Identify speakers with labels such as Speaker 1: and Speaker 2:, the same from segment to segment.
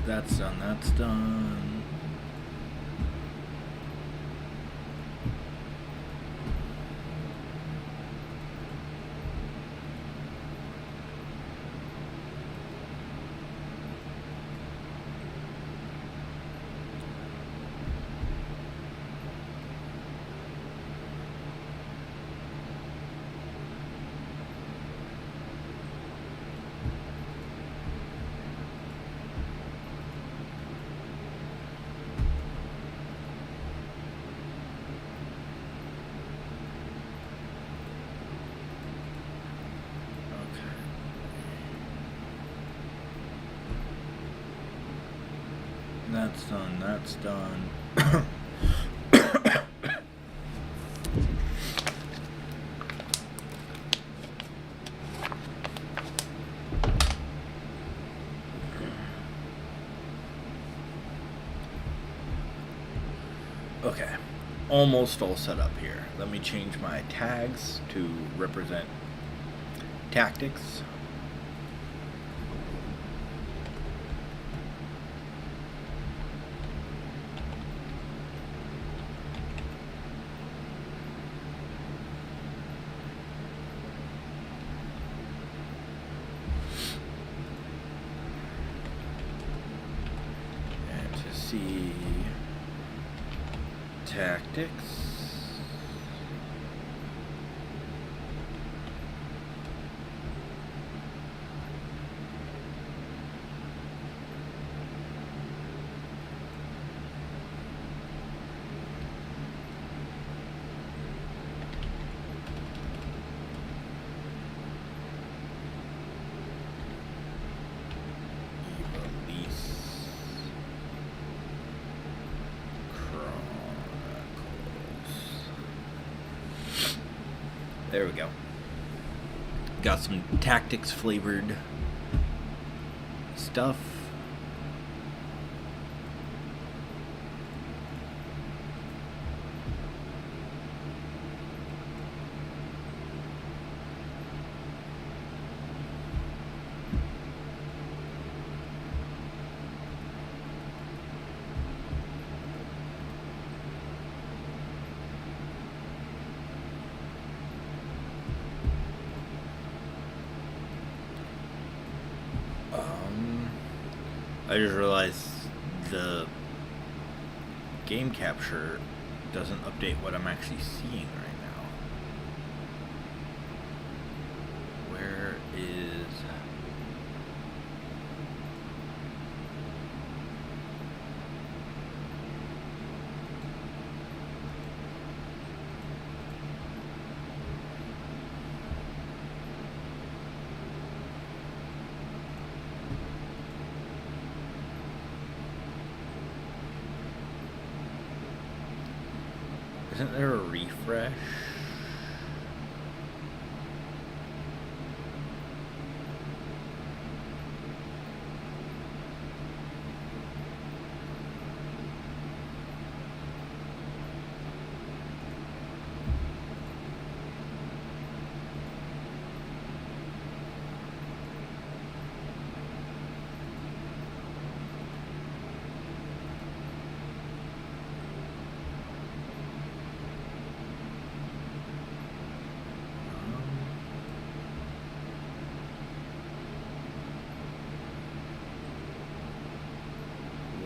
Speaker 1: That's done, that's done. That's done, that's done. Okay, almost all set up here. Let me change my tags to represent tactics. See tactics. There we go. Got some tactics flavored stuff. I just realized the game capture doesn't update what I'm actually seeing right now. Where is... Isn't there a refresh?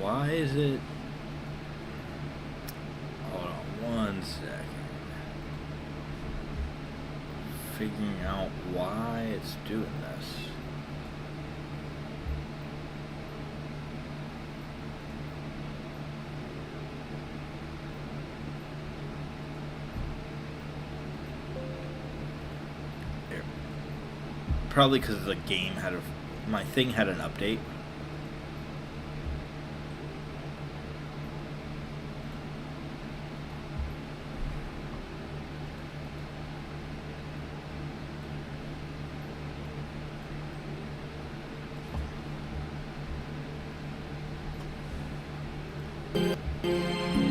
Speaker 1: Why is it... Hold on one second. Figuring out why it's doing this. Here. Probably because the game had a... My thing had an update.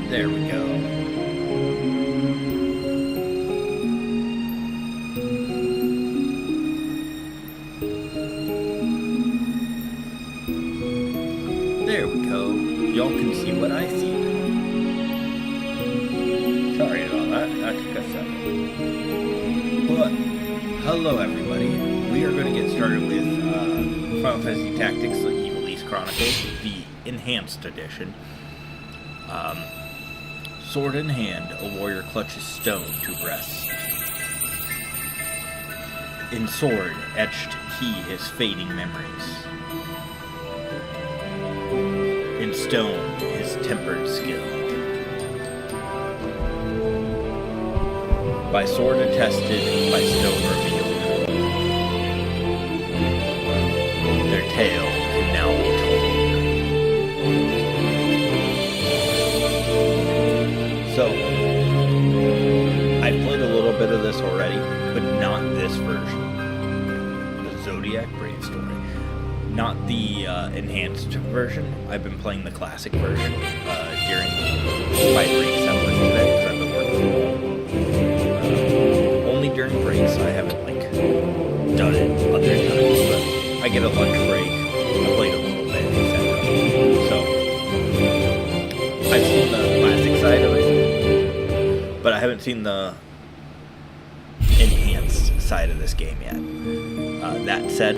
Speaker 1: There we go. There There we go. Y'all can see what I see. Sorry about that. That took a second. But, hello everybody. We are going to get started with Final Fantasy Tactics: The Ivalice Chronicles, the Enhanced Edition. Sword in hand, a warrior clutches stone to breast. In sword etched he his fading memories. In stone his tempered skill. By sword attested, by stone revealed. Their tale can now be told. So, I've played a little bit of this already, but not this version. The Zodiac Brave story. Not the enhanced version. I've been playing the classic version during my breaks at work today, because I've been working from home. Only during breaks. I haven't, done it other times, but I get a lunch break. I played a little bit, etc. So, I've seen the classic side of it, but I haven't seen the enhanced side of this game yet. That said,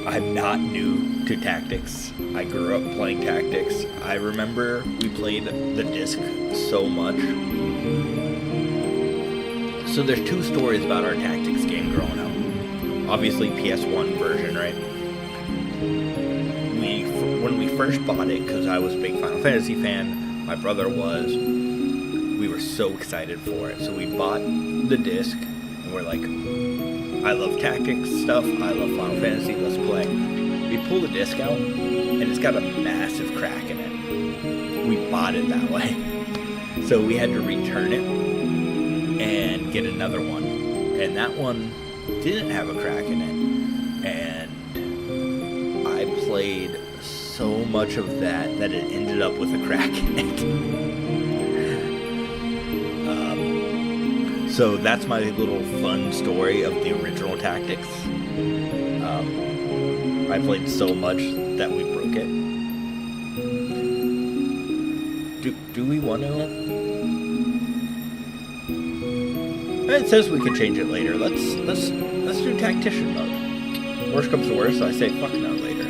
Speaker 1: I'm not new to Tactics. I grew up playing Tactics. I remember we played the disc so much. So there's two stories about our Tactics game growing up. Obviously PS1 version, right? When we first bought it, because I was a big Final Fantasy fan, my brother was, we were so excited for it. So we bought the disc, and we're like, I love Tactics stuff, I love Final Fantasy, let's play. We pull the disc out, and it's got a massive crack in it. We bought it that way. So we had to return it and get another one. And that one didn't have a crack in it. And I played so much of that it ended up with a crack in it. So that's my little fun story of the original Tactics. I played so much that we broke it. Do we want to? It says we can change it later. Let's do Tactician mode. Worst comes to worst, I say fuck no later.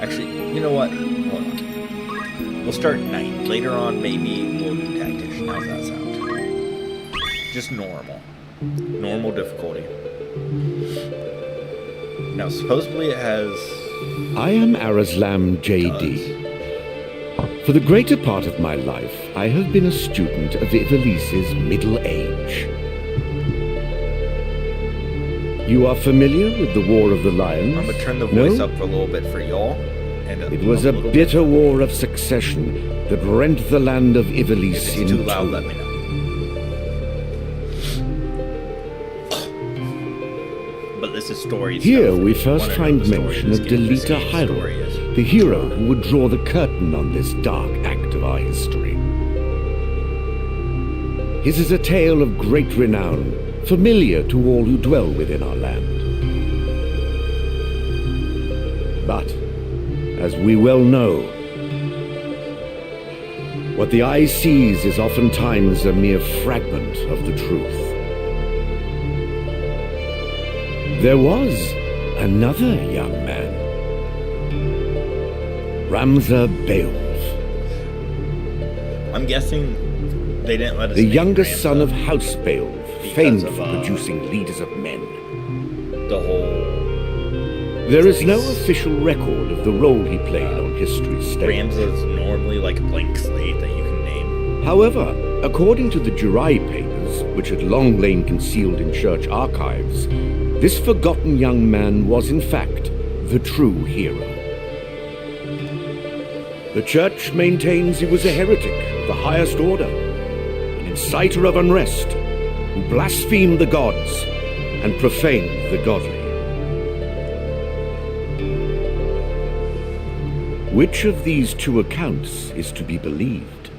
Speaker 1: Actually, you know what? Hold on. We'll start Knight. Later on, maybe we'll do Tactician. How's that sound? Just normal. Normal difficulty. Now, supposedly it has...
Speaker 2: I am Arazlam J.D. For the greater part of my life, I have been a student of Ivalice's middle age. You are familiar with the War of the Lions?
Speaker 1: I'm going to turn the voice up a little bit for y'all.
Speaker 2: It was a bitter war of succession that rent the land of Ivalice in two.
Speaker 1: If it's too loud, let me know.
Speaker 2: Here we first find mention of Delita Hyrule, the hero who would draw the curtain on this dark act of our history. His is a tale of great renown, familiar to all who dwell within our land. But, as we well know, what the eye sees is oftentimes a mere fragment of the truth. There was another young man, Ramza Beowulf.
Speaker 1: I'm guessing they didn't let us
Speaker 2: the youngest son of House Beowulf, famed for producing leaders of men.
Speaker 1: The whole...
Speaker 2: There is no official record of the role he played on history's stage.
Speaker 1: Ramza's normally like a blank slate that you can name.
Speaker 2: However, according to the Jirai papers, which had long lain concealed in church archives, this forgotten young man was, in fact, the true hero. The church maintains he was a heretic of the highest order, an inciter of unrest, who blasphemed the gods and profaned the godly. Which of these two accounts is to be believed?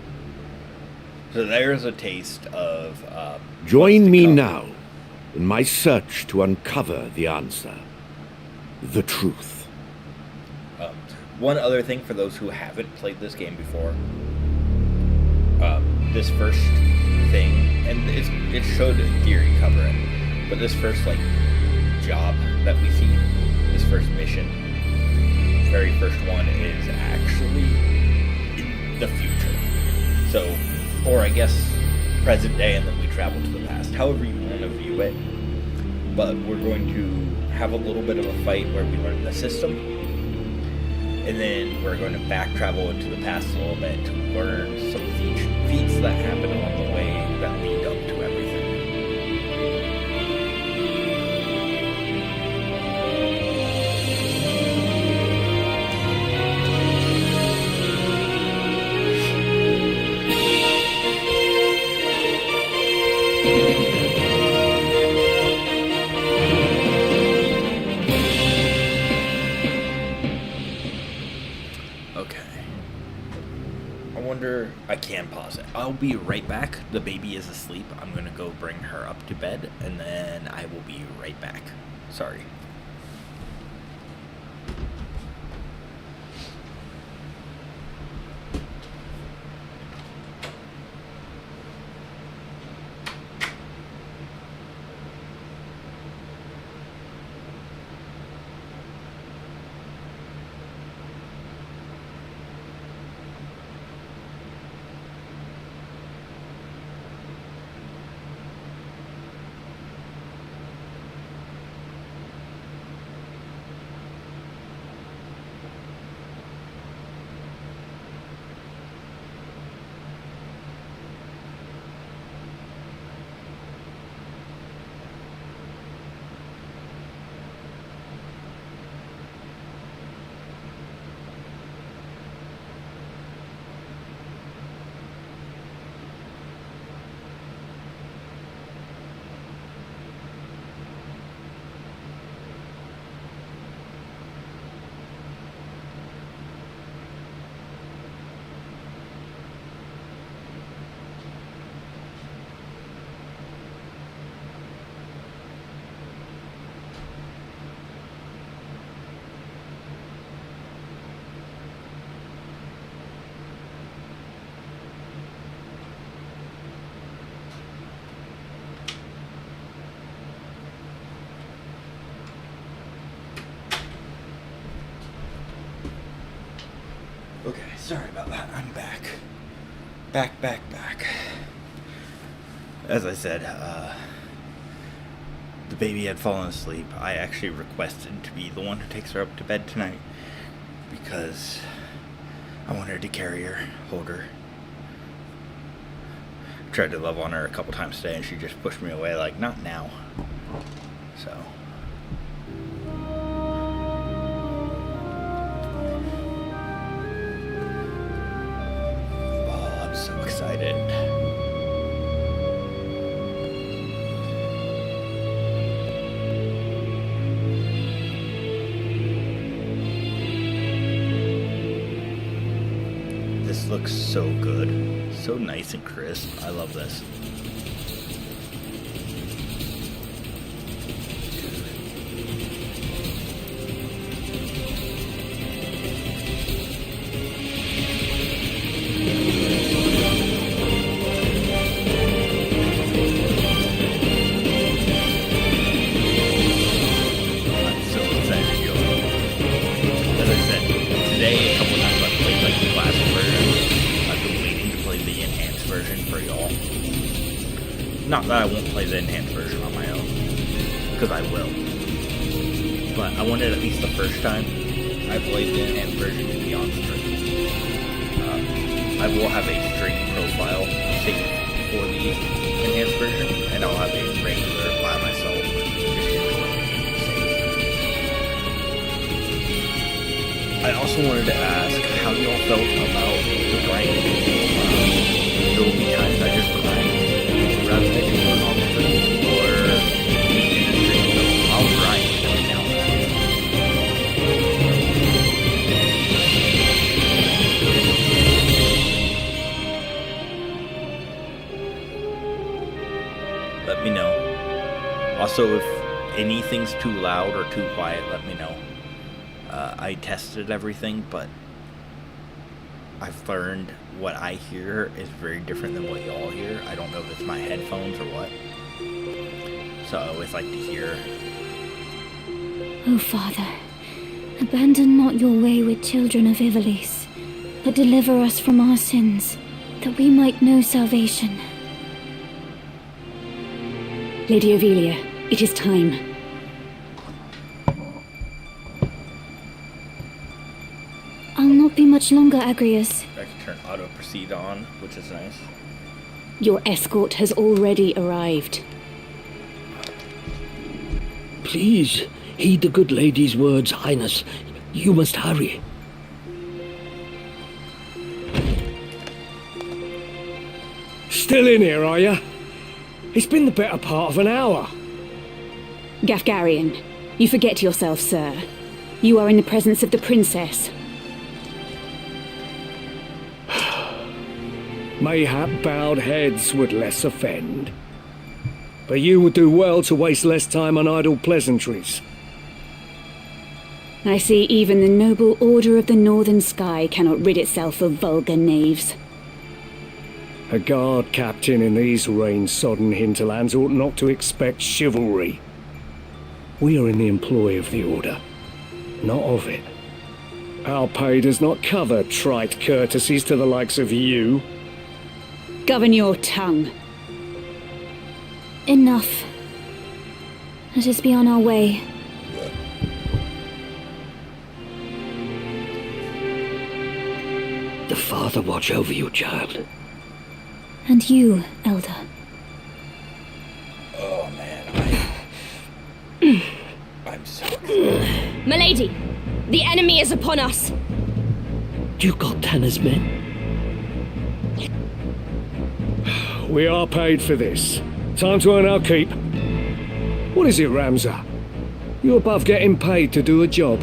Speaker 1: So there's a taste of...
Speaker 2: Join me now in my search to uncover the answer, the truth.
Speaker 1: One other thing for those who haven't played this game before, this first thing, and it should in theory cover it, but this first like job that we see, this first mission, very first one, is actually in the future. So, or I guess present day, and then we travel to the past, however you want to view it. But we're going to have a little bit of a fight where we learn the system, and then we're going to back travel into the past a little bit to learn some feats that happen along the way that lead up to everything. I can pause it. I'll be right back. The baby is asleep. I'm going to go bring her up to bed, and then I will be right back. Sorry. Okay, sorry about that. I'm back. Back. As I said, the baby had fallen asleep. I actually requested to be the one who takes her up to bed tonight because I wanted to carry her, hold her. Tried to love on her a couple times today, and she just pushed me away like, not now. So... so excited. This looks so good. So nice and crisp. I love this. Not that I won't play the enhanced version on my own, because I will. But I wanted at least the first time I played the enhanced version to be on stream. I will have a stream profile saved for the enhanced version, and I'll have a regular by myself I also wanted to ask how y'all felt about the grinding. There will be times I just grind rather than doing on the stream, or me in the stream, so I'll grind every now and then. Let me know. Also, if anything's too loud or too quiet, let me know. I tested everything, but I've learned what I hear is very different than what y'all hear. I don't know if it's my headphones or what. So I always like to hear.
Speaker 3: O Father, abandon not your wayward children of Ivalice, but deliver us from our sins, that we might know salvation.
Speaker 4: Lady Ovelia, it is time.
Speaker 3: I'll not be much longer, Agrius.
Speaker 1: I can turn auto proceed on, which is nice.
Speaker 4: Your escort has already arrived.
Speaker 5: Please, heed the good lady's words, Highness. You must hurry.
Speaker 2: Still in here, are you? It's been the better part of an hour.
Speaker 4: Gafgarian, you forget yourself, sir. You are in the presence of the princess.
Speaker 2: Mayhap bowed heads would less offend. But you would do well to waste less time on idle pleasantries.
Speaker 4: I see even the noble Order of the Northern Sky cannot rid itself of vulgar knaves.
Speaker 2: A guard captain in these rain-sodden hinterlands ought not to expect chivalry. We are in the employ of the Order, not of it. Our pay does not cover trite courtesies to the likes of you.
Speaker 4: Govern your tongue.
Speaker 3: Enough. Let us be on our way.
Speaker 5: The Father watch over you, child.
Speaker 3: And you, Elder.
Speaker 1: Oh man, I'm so excited.
Speaker 6: Milady, the enemy is upon us.
Speaker 5: Duke Goltana's men?
Speaker 2: We are paid for this. Time to earn our keep. What is it, Ramza? You above getting paid to do a job?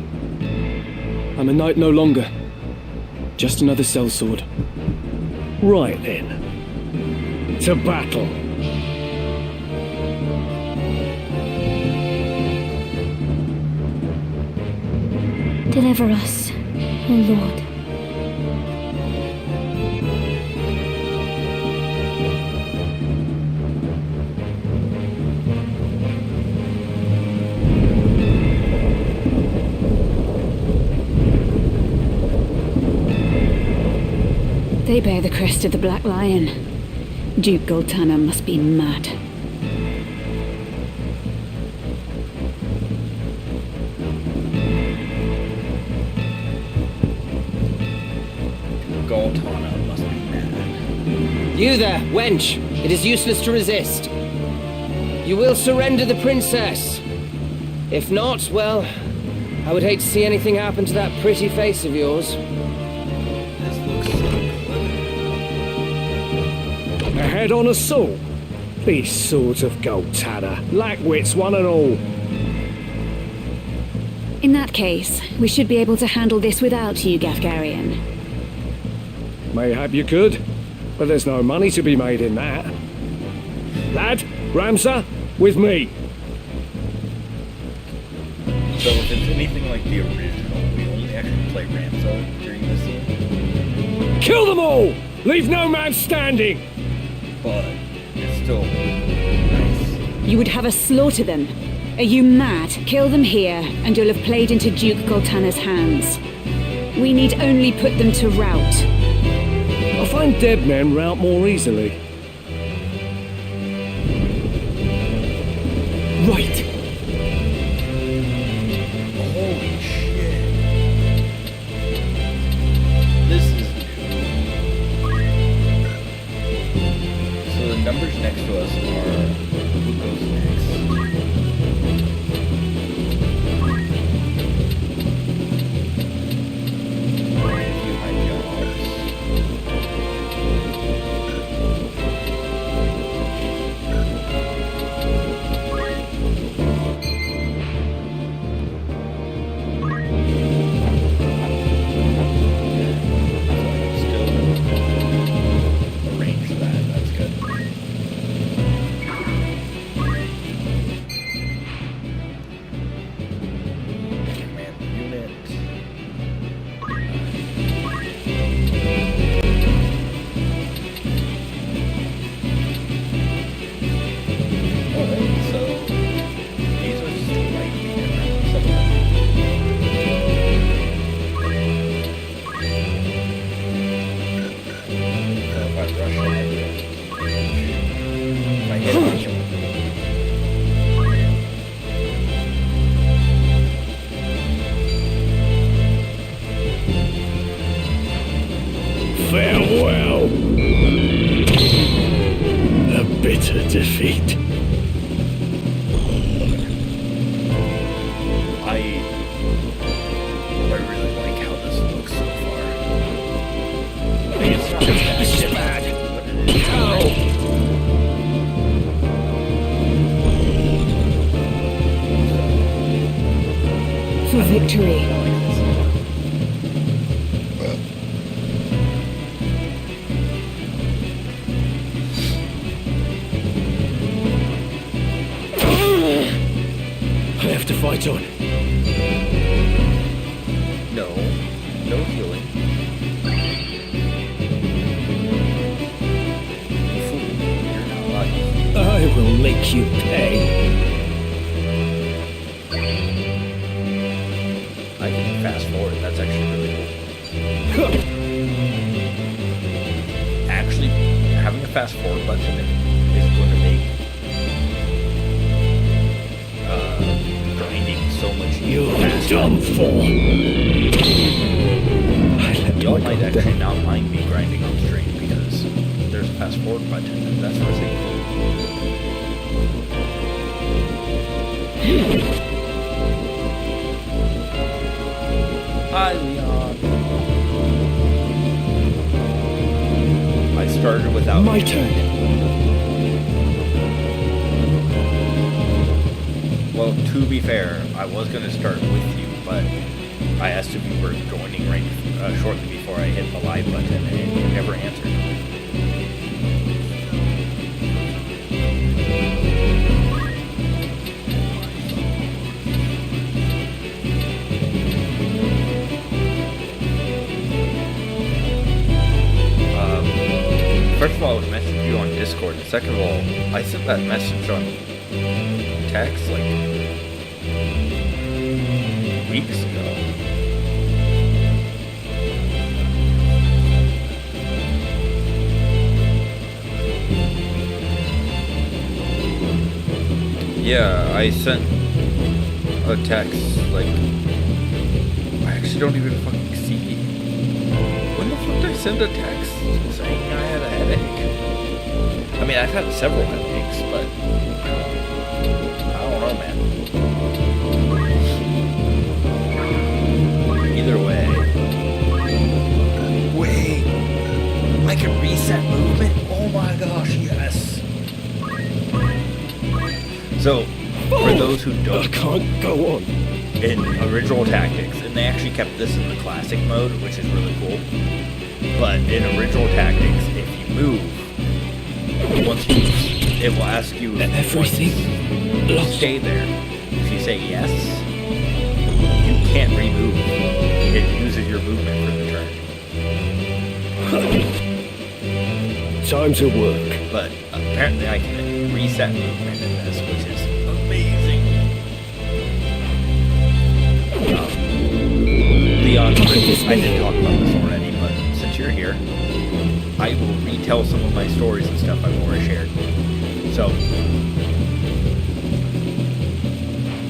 Speaker 7: I'm a knight no longer. Just another sellsword.
Speaker 2: Right then. To battle.
Speaker 3: Deliver us, O Lord.
Speaker 4: They bear the crest of the Black Lion. Duke Goltana must be mad.
Speaker 1: Goltana must be mad.
Speaker 8: You there, wench! It is useless to resist. You will surrender the princess. If not, well, I would hate to see anything happen to that pretty face of yours.
Speaker 1: This looks so good.
Speaker 2: A head-on assault? These swords of Goltana lack wits, one and all.
Speaker 4: In that case, we should be able to handle this without you, Gafgarian.
Speaker 2: Mayhap you could, but there's no money to be made in that. Lad, Ramza, with me.
Speaker 1: So if it's anything like the original, we only actually play Ramza during this scene.
Speaker 2: Kill them all! Leave no man standing!
Speaker 1: But it's still nice.
Speaker 4: You would have us slaughter them. Are you mad? Kill them here, and you'll have played into Duke Goltana's hands. We need only put them to rout.
Speaker 2: I find dead men rout more easily.
Speaker 5: Right.
Speaker 1: Holy shit. This is new. So the numbers next to us are who goes next. Review my jobs.
Speaker 4: For victory.
Speaker 5: I have to fight on.
Speaker 1: No. No healing. You fool. You're not lucky.
Speaker 5: I will make you pay.
Speaker 1: I can fast forward. That's actually really cool. Actually, having a fast forward button is going to make grinding so much
Speaker 5: You're
Speaker 1: faster.
Speaker 5: done for.
Speaker 1: Y'all might actually not mind me grinding on stream because there's a fast forward button. That's what I think. Hi, Leon. I started without
Speaker 5: My
Speaker 1: you.
Speaker 5: turn.
Speaker 1: Well, to be fair, I was going to start with you, but I asked if you were joining right shortly before I hit the live button, and you never answered. First of all, I was messaging you on Discord, and second of all, I sent that message on text like weeks ago. Yeah, I sent a text like I actually don't even fucking see. When the fuck did I send a text saying I had a headache? I mean, I've had several headaches, but I don't know, man. Either way. Wait, I can reset movement? Oh my gosh, yes. So, for those who
Speaker 5: I
Speaker 1: don't know,
Speaker 5: can't go on.
Speaker 1: in original tactics, and they actually kept this in the classic mode, which is really cool. But in original tactics, if you move, once you, it will ask you if
Speaker 5: Everything
Speaker 1: you
Speaker 5: lost.
Speaker 1: stay there. If you say yes, you can't remove. It uses your movement for the turn.
Speaker 5: Time to work.
Speaker 1: But apparently, I can reset movement in this, which is amazing. Leon, I did talk about this already, but since you're here, I will retell some of my stories and stuff I've already shared. So,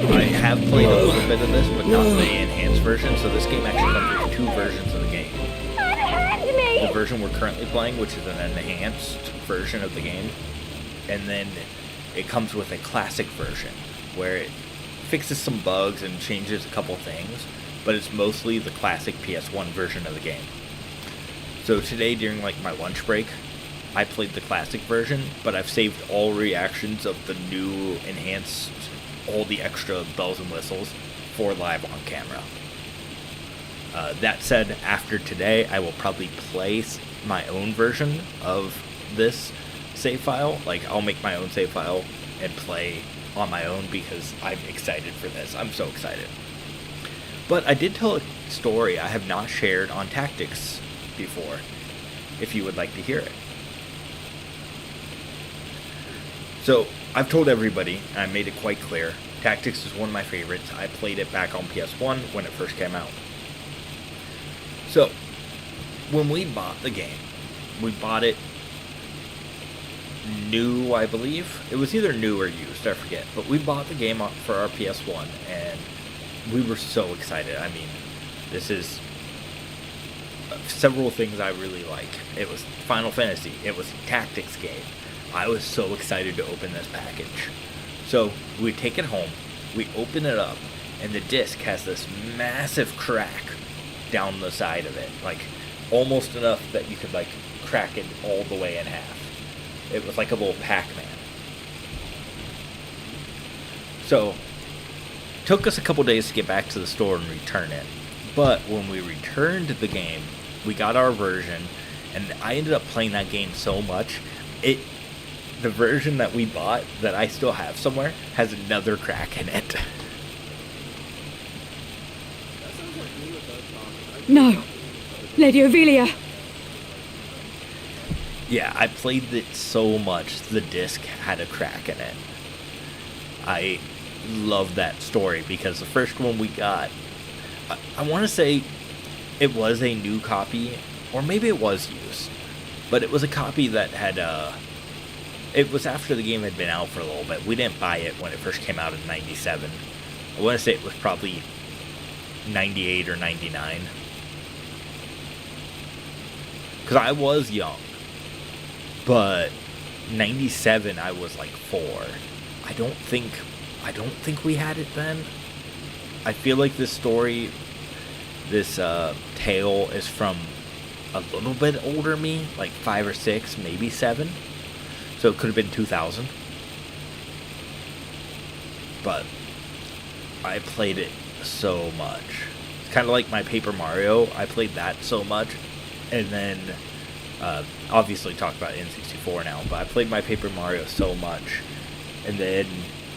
Speaker 1: I have played a little bit of this, but not the enhanced version, so this game actually comes with two versions of the game. The version we're currently playing, which is an enhanced version of the game, and then it comes with a classic version, where it fixes some bugs and changes a couple things, but it's mostly the classic PS1 version of the game. So today, during like my lunch break, I played the classic version, but I've saved all reactions of the new enhanced, all the extra bells and whistles for live on camera. That said, after today, I will probably play my own version of this save file. Like, I'll make my own save file and play on my own because I'm excited for this. I'm so excited. But I did tell a story I have not shared on Tactics before, if you would like to hear it. So, I've told everybody, and I made it quite clear, Tactics is one of my favorites. I played it back on PS1 when it first came out. So, when we bought the game, we bought it new, I believe. It was either new or used, I forget. But we bought the game for our PS1, and we were so excited. I mean, this is several things I really like. It was Final Fantasy. It was a tactics game. I was so excited to open this package. So, we take it home, we open it up, and the disc has this massive crack down the side of it. Like, almost enough that you could, like, crack it all the way in half. It was like a little Pac-Man. So, Took us a couple days to get back to the store and return it. But when we returned the game, we got our version, and I ended up playing that game so much, the version that we bought, that I still have somewhere, has another crack in it.
Speaker 4: No! Lady Ovelia!
Speaker 1: Yeah, I played it so much, the disc had a crack in it. I love that story because the first one we got, I want to say it was a new copy, or maybe it was used, but it was a copy that had, it was after the game had been out for a little bit. We didn't buy it when it first came out in 97. I want to say it was probably 98 or 99. Because I was young, but 97 I was like 4. I don't think we had it then. I feel like this story, this tale is from a little bit older me, like 5 or 6, maybe 7. So it could have been 2000. But I played it so much. It's kind of like my Paper Mario. I played that so much. And then, obviously talk about N64 now, but I played my Paper Mario so much. And then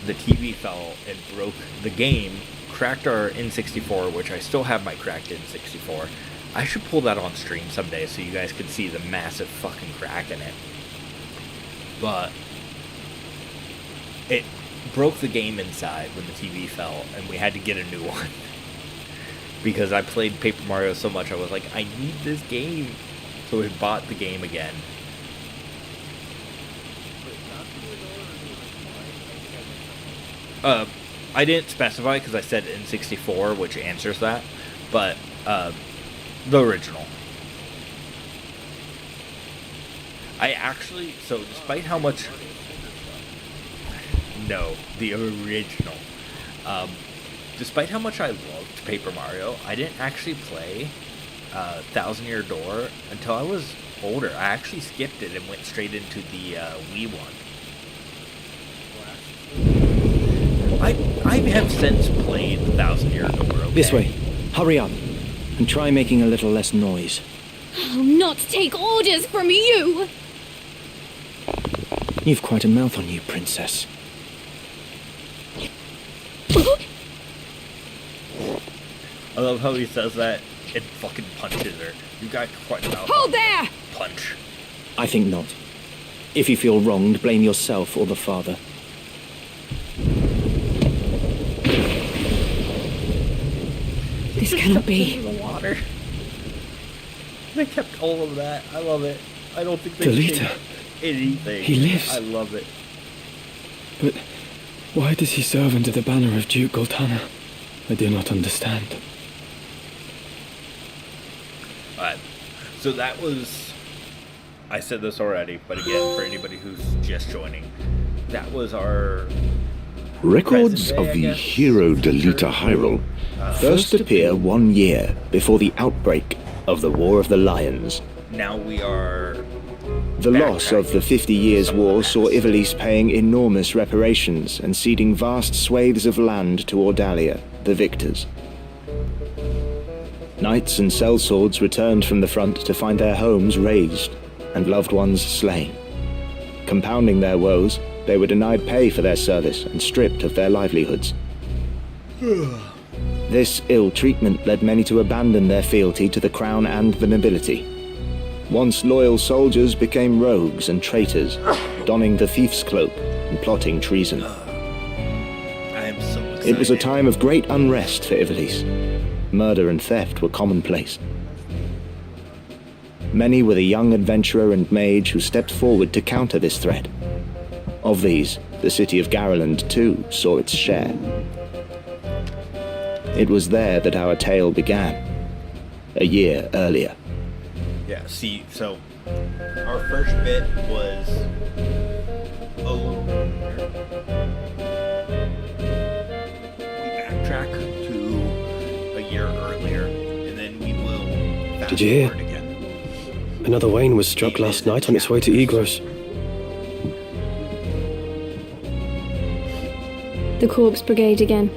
Speaker 1: the TV fell and broke the game, cracked our N64, which I still have my cracked N64. I should pull that on stream someday so you guys could see the massive fucking crack in it. But it broke the game inside when the TV fell, and we had to get a new one. Because I played Paper Mario so much, I was like, I need this game. So we bought the game again. I didn't specify because I said N64, which answers that. But, the original. I actually, so despite how much... No, the original. Despite how much I loved Paper Mario, I didn't actually play Thousand Year Door until I was older. I actually skipped it and went straight into the Wii one. I have since played Thousand Year Door, okay?
Speaker 7: This way. Hurry up. And try making a little less noise.
Speaker 6: I'll not take orders from you!
Speaker 7: You've quite a mouth on you, princess.
Speaker 1: I love how he says that and fucking punches her. You got quite a mouth.
Speaker 4: Hold there!
Speaker 1: Punch.
Speaker 7: I think not. If you feel wronged, blame yourself or the father.
Speaker 4: This cannot be.
Speaker 1: In the water. They kept all of that. I love it. I don't think they
Speaker 7: Delita.
Speaker 1: changed anything.
Speaker 7: He lives.
Speaker 1: I love it.
Speaker 7: But why does he serve under the banner of Duke Goltana? I do not understand.
Speaker 1: Alright. So that was... I said this already, but again, for anybody who's just joining, that was our...
Speaker 9: Records
Speaker 1: present day,
Speaker 9: of
Speaker 1: I
Speaker 9: the
Speaker 1: guess.
Speaker 9: hero Delita Hyrule first appear 1 year before the outbreak of the War of the Lions.
Speaker 1: Now we are...
Speaker 9: The loss of the 50 Years'
Speaker 1: Some of the
Speaker 9: War saw
Speaker 1: maps.
Speaker 9: Ivalice paying enormous reparations and ceding vast swathes of land to Ordalia, the victors. Knights and sellswords returned from the front to find their homes razed and loved ones slain. Compounding their woes, they were denied pay for their service and stripped of their livelihoods. This ill treatment led many to abandon their fealty to the crown and the nobility. Once loyal soldiers became rogues and traitors, donning the thief's cloak and plotting treason.
Speaker 1: I am so excited.
Speaker 9: It was a time of great unrest for Ivalice. Murder and theft were commonplace. Many were the young adventurer and mage who stepped forward to counter this threat. Of these, the city of Garland too saw its share. It was there that our tale began, a year earlier.
Speaker 1: Yeah, see, so our first bit was we backtrack to a year earlier, and then we will fast
Speaker 2: Did you hear?
Speaker 1: forward again.
Speaker 2: Another Wayne was struck last night on its way to Egros.
Speaker 3: The Corpse Brigade again.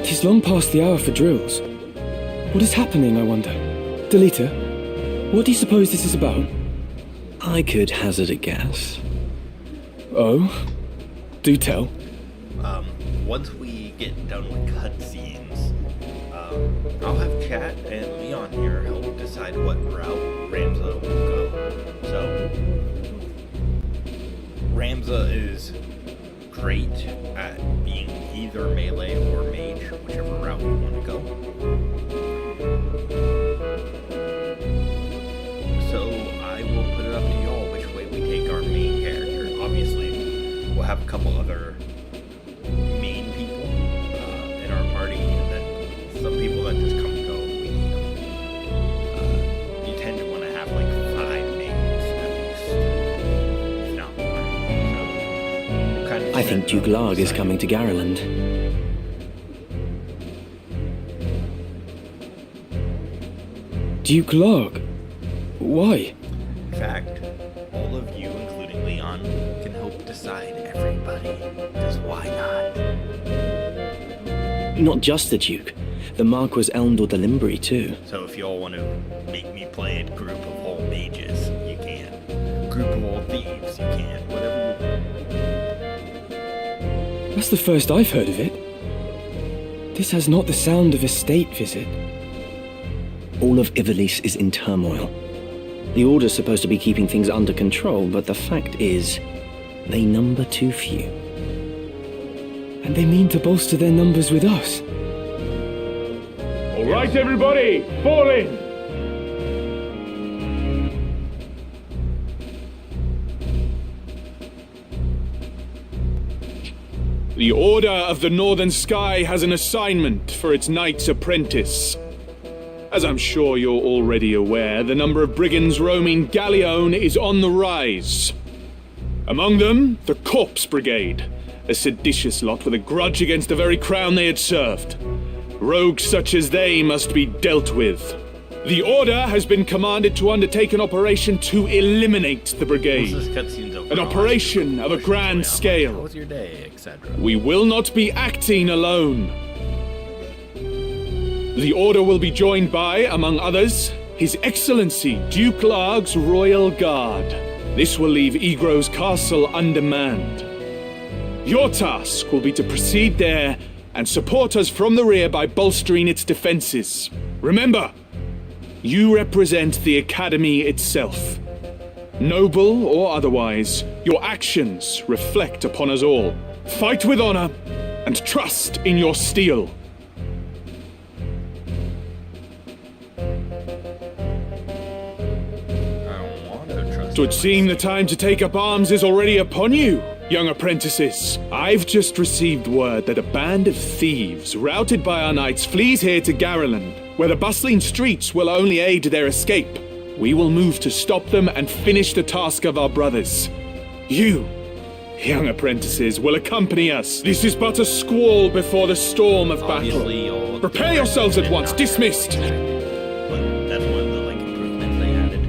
Speaker 7: 'Tis long past the hour for drills. What is happening, I wonder? Delita, what do you suppose this is about?
Speaker 2: I could hazard a guess.
Speaker 7: Oh? Do tell.
Speaker 1: Once we get done with cutscenes, I'll have Chat and Leon here help decide what route Ramza will go. So, Ramza is great at being either melee or mage, whichever route we want to go. So, I will put it up to y'all which way we take our main character. Obviously, we'll have a couple other main people in our party, and then some people that just come and go if we need them. You tend to want to have like 5 mains at least, if not more. So, we'll kind of
Speaker 2: I think Duke Larg is coming to Garland.
Speaker 7: Duke Larg? Why?
Speaker 1: In fact, all of you, including Leon, can help decide everybody. Because why not?
Speaker 2: Not just the Duke. The Marquis Elmdor the Limbri, too.
Speaker 1: So if y'all want to make me play a group of all mages, you can. Group of all thieves, you can. Whatever you...
Speaker 7: That's the first I've heard of it. This has not the sound of a state visit.
Speaker 2: All of Ivalice is in turmoil. The Order's supposed to be keeping things under control, but the fact is, they number too few.
Speaker 7: And they mean to bolster their numbers with us.
Speaker 10: All right, everybody, fall in. The Order of the Northern Sky has an assignment for its Knight's Apprentice. As I'm sure you're already aware, the number of brigands roaming Galleon is on the rise. Among them, the Corpse Brigade, a seditious lot with a grudge against the very crown they had served. Rogues such as they must be dealt with. The Order has been commanded to undertake an operation to eliminate the brigade. An operation of a grand scale.
Speaker 1: How was your day, etc.?
Speaker 10: We will not be acting alone. The Order will be joined by, among others, His Excellency Duke Larg's Royal Guard. This will leave Egro's castle undermanned. Your task will be to proceed there and support us from the rear by bolstering its defenses. Remember, you represent the Academy itself. Noble or otherwise, your actions reflect upon us all. Fight with honor and trust in your steel. Twould seem the time to take up arms is already upon you, young apprentices. I've just received word that a band of thieves, routed by our knights, flees here to Garland, where the bustling streets will only aid their escape. We will move to stop them and finish the task of our brothers. You, young apprentices, will accompany us. This is but a squall before the storm of battle. Prepare yourselves at once. Dismissed.
Speaker 1: But that's one of the improvements they added.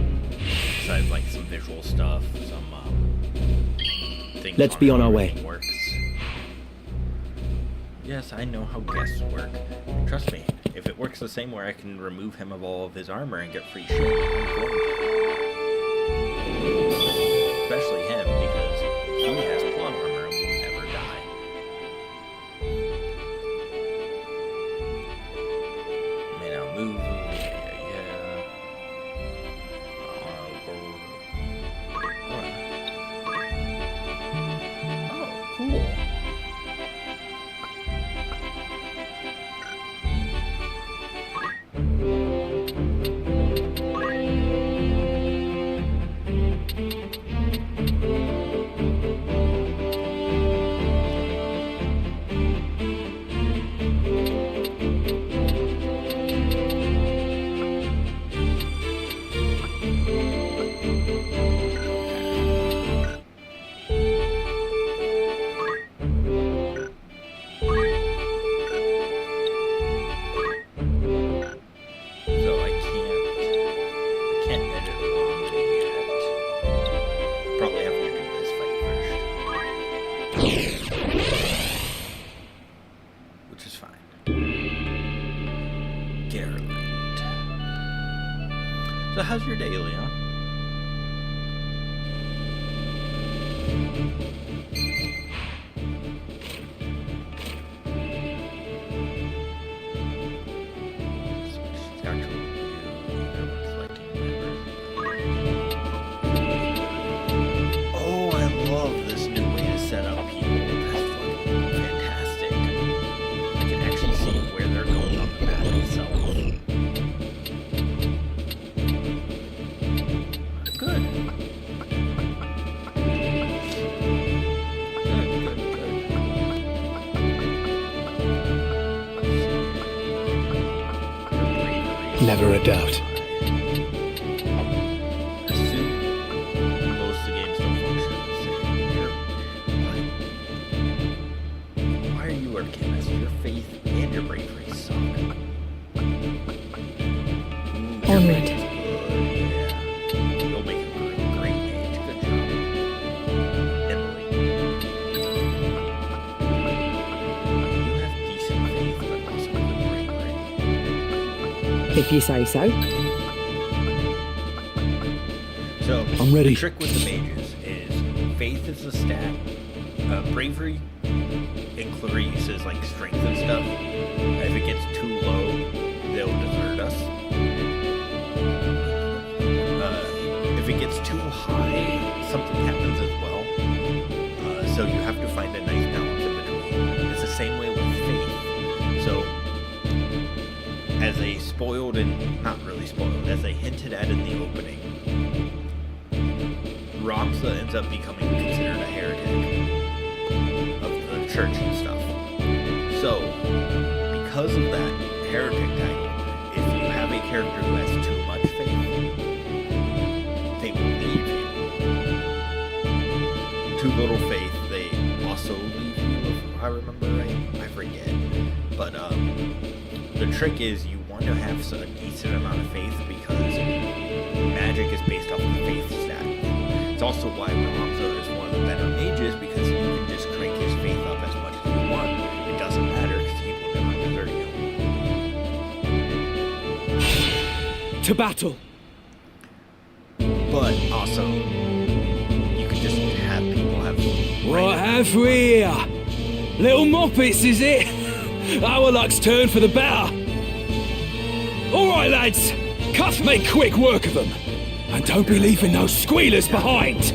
Speaker 1: Besides some visual stuff, some things.
Speaker 2: Let's be on our way.
Speaker 1: Works. Yes, I know how guests work. Trust me, if it works the same way I can remove him of all of his armor and get free shit, I'm going to. Especially him, because he has plum armor and will never die. May now move. Oh, cool. So how's your day, Leon? Oh, I love this new way to set up people. That's fucking fantastic. I can actually see where they're going on the map itself. Good.
Speaker 2: Never a doubt.
Speaker 1: Most of the games don't function the same. Why are you our chemist? Your faith and your bravery suck.
Speaker 6: Onward.
Speaker 1: You'll make a great mage. Good job. Emily. You have decent faith, but also good bravery.
Speaker 4: If you say so.
Speaker 1: So,
Speaker 2: I'm ready.
Speaker 1: the trick with the mages is faith is a stat. Bravery increases like strength and stuff. If it gets too low, they'll desert us. If it gets too high, something happens as well. So you have to find a nice balance in between. It's the same way with faith. So, as they spoiled and not really spoiled, as they hinted at in the opening, Ramza ends up becoming considered a heretic of the church and stuff. So, because of that heretic title, if you have a character who has too much faith, they will leave you. Too little faith, they also leave you, if I remember right. I forget. But the trick is you want to have a decent amount of faith because magic is based off of the faith stat. It's also why Ramza is one of the better mages because you can just crank his faith up as much as you want. It doesn't matter because he will never desert you.
Speaker 2: To battle!
Speaker 1: But also, you can just have people have.
Speaker 2: What have we here? Little moppets, is it? Our luck's turned for the better. All right, lads. Cuff make quick work of them. And don't be leaving those squealers behind.
Speaker 1: I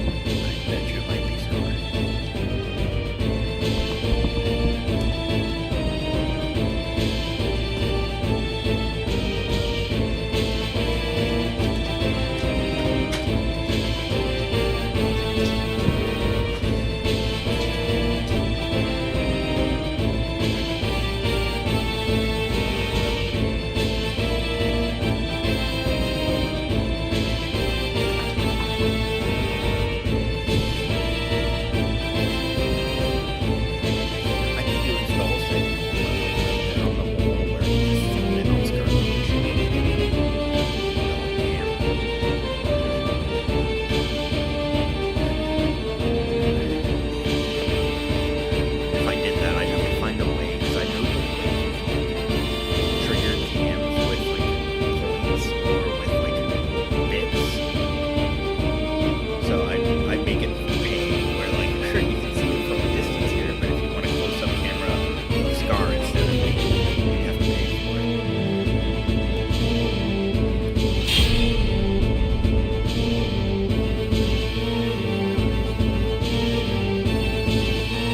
Speaker 1: bet you might be so right. I need to install something on the wall where it's currently. If I did that, I'd have to find a way, because I know the way you trigger cams with like points or with like bits. So I'd make it pay where like sure you can see it from a distance here, but if you want a close-up camera of Scar instead of me, you have to pay for it.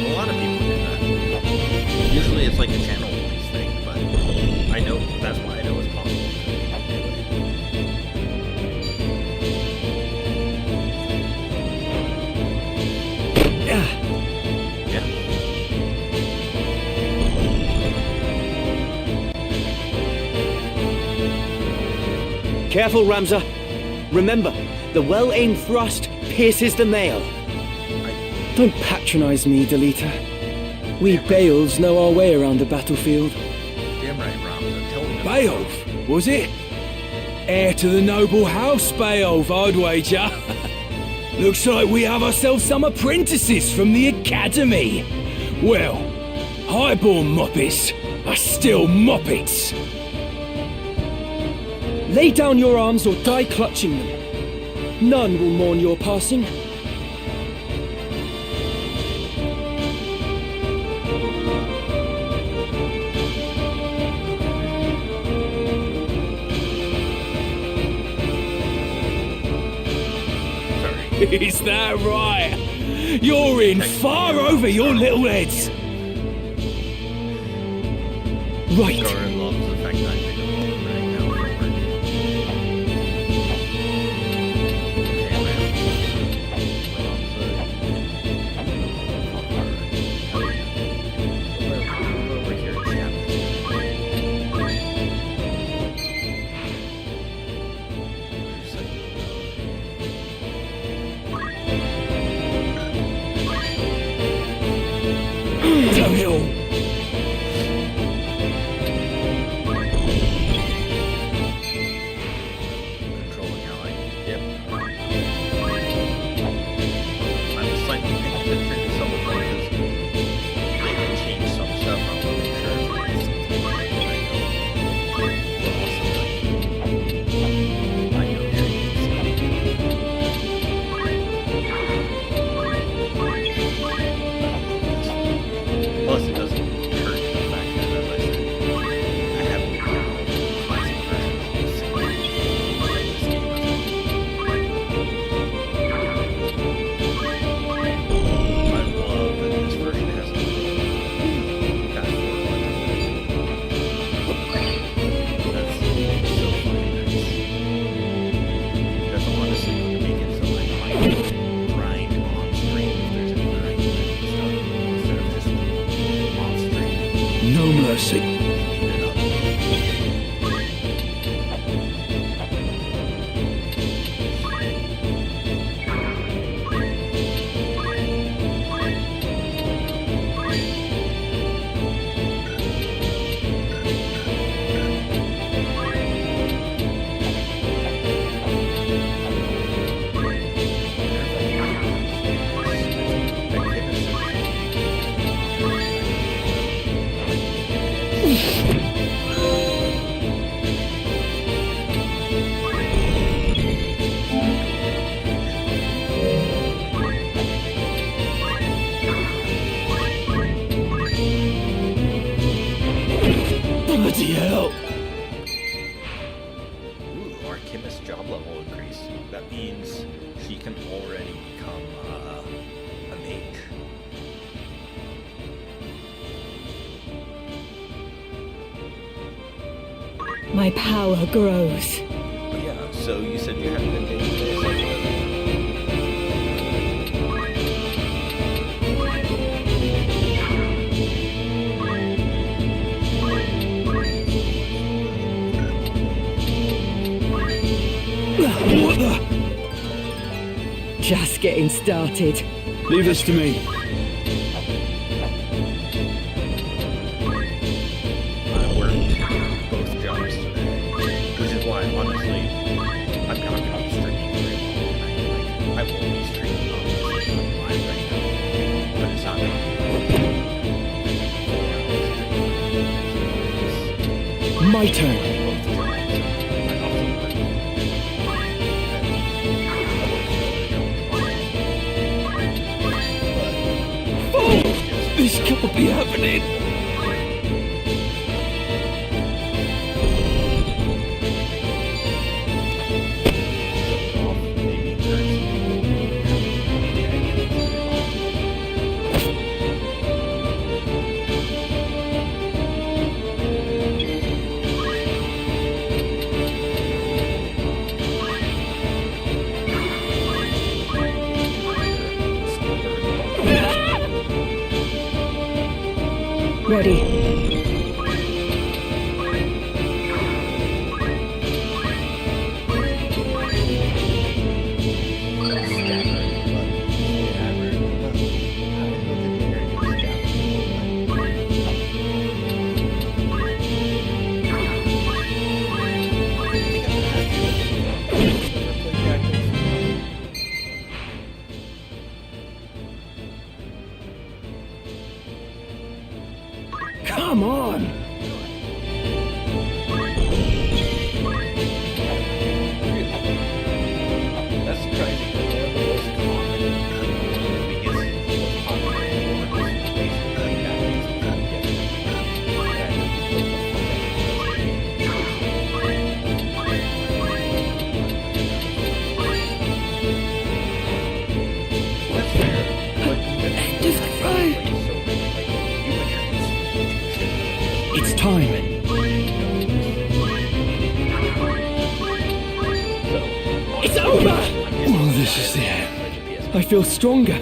Speaker 1: A lot of people do that. Usually it's like a channel release thing, but I know that's why I know it's possible. Yeah.
Speaker 11: Careful, Ramza. Remember, the well-aimed thrust pierces the mail.
Speaker 7: Don't patronize me, Delita. We Beowulfs know our way around the battlefield.
Speaker 1: Damn right, Ramza. Tell me.
Speaker 2: Beowulf, was it? Heir to the noble house, Beowulf, I'd wager. Looks like we have ourselves some apprentices from the academy. Well, highborn moppets are still moppets.
Speaker 7: Lay down your arms or die clutching them. None will mourn your passing.
Speaker 10: Is that right? You're in far over your little heads.
Speaker 7: Right.
Speaker 1: Scarlet loves the fact that I'm right now for work.
Speaker 7: Downhill.
Speaker 1: Controlling how I dip. I'm just slightly considering some of them because they can change some stuff. I want to make sure it's I know plus it doesn't hurt the fact that, as I said, I have a classic version of this game. I love that this version has a fast forward button. That's so funny. That's honestly going to make it so I might grind on stream if there's any grinding stuff instead of just off stream.
Speaker 7: No mercy.
Speaker 5: Bloody hell!
Speaker 1: Ooh, our chemist job level increase. That means she can already become a mage.
Speaker 4: My power grows.
Speaker 1: But yeah, so you said you had a good day today.
Speaker 7: What the?
Speaker 4: Just getting started.
Speaker 10: Leave this to me.
Speaker 1: I worked both jobs today, which is why, honestly, I'm not going to be streaming very long tonight. Like, I will be streaming, obviously, on live right now, but it's not going to be
Speaker 7: My turn.
Speaker 5: This can't be happening.
Speaker 4: Ready.
Speaker 2: Come on!
Speaker 7: It's time.
Speaker 5: It's over!
Speaker 7: Oh, this is the end. I feel stronger.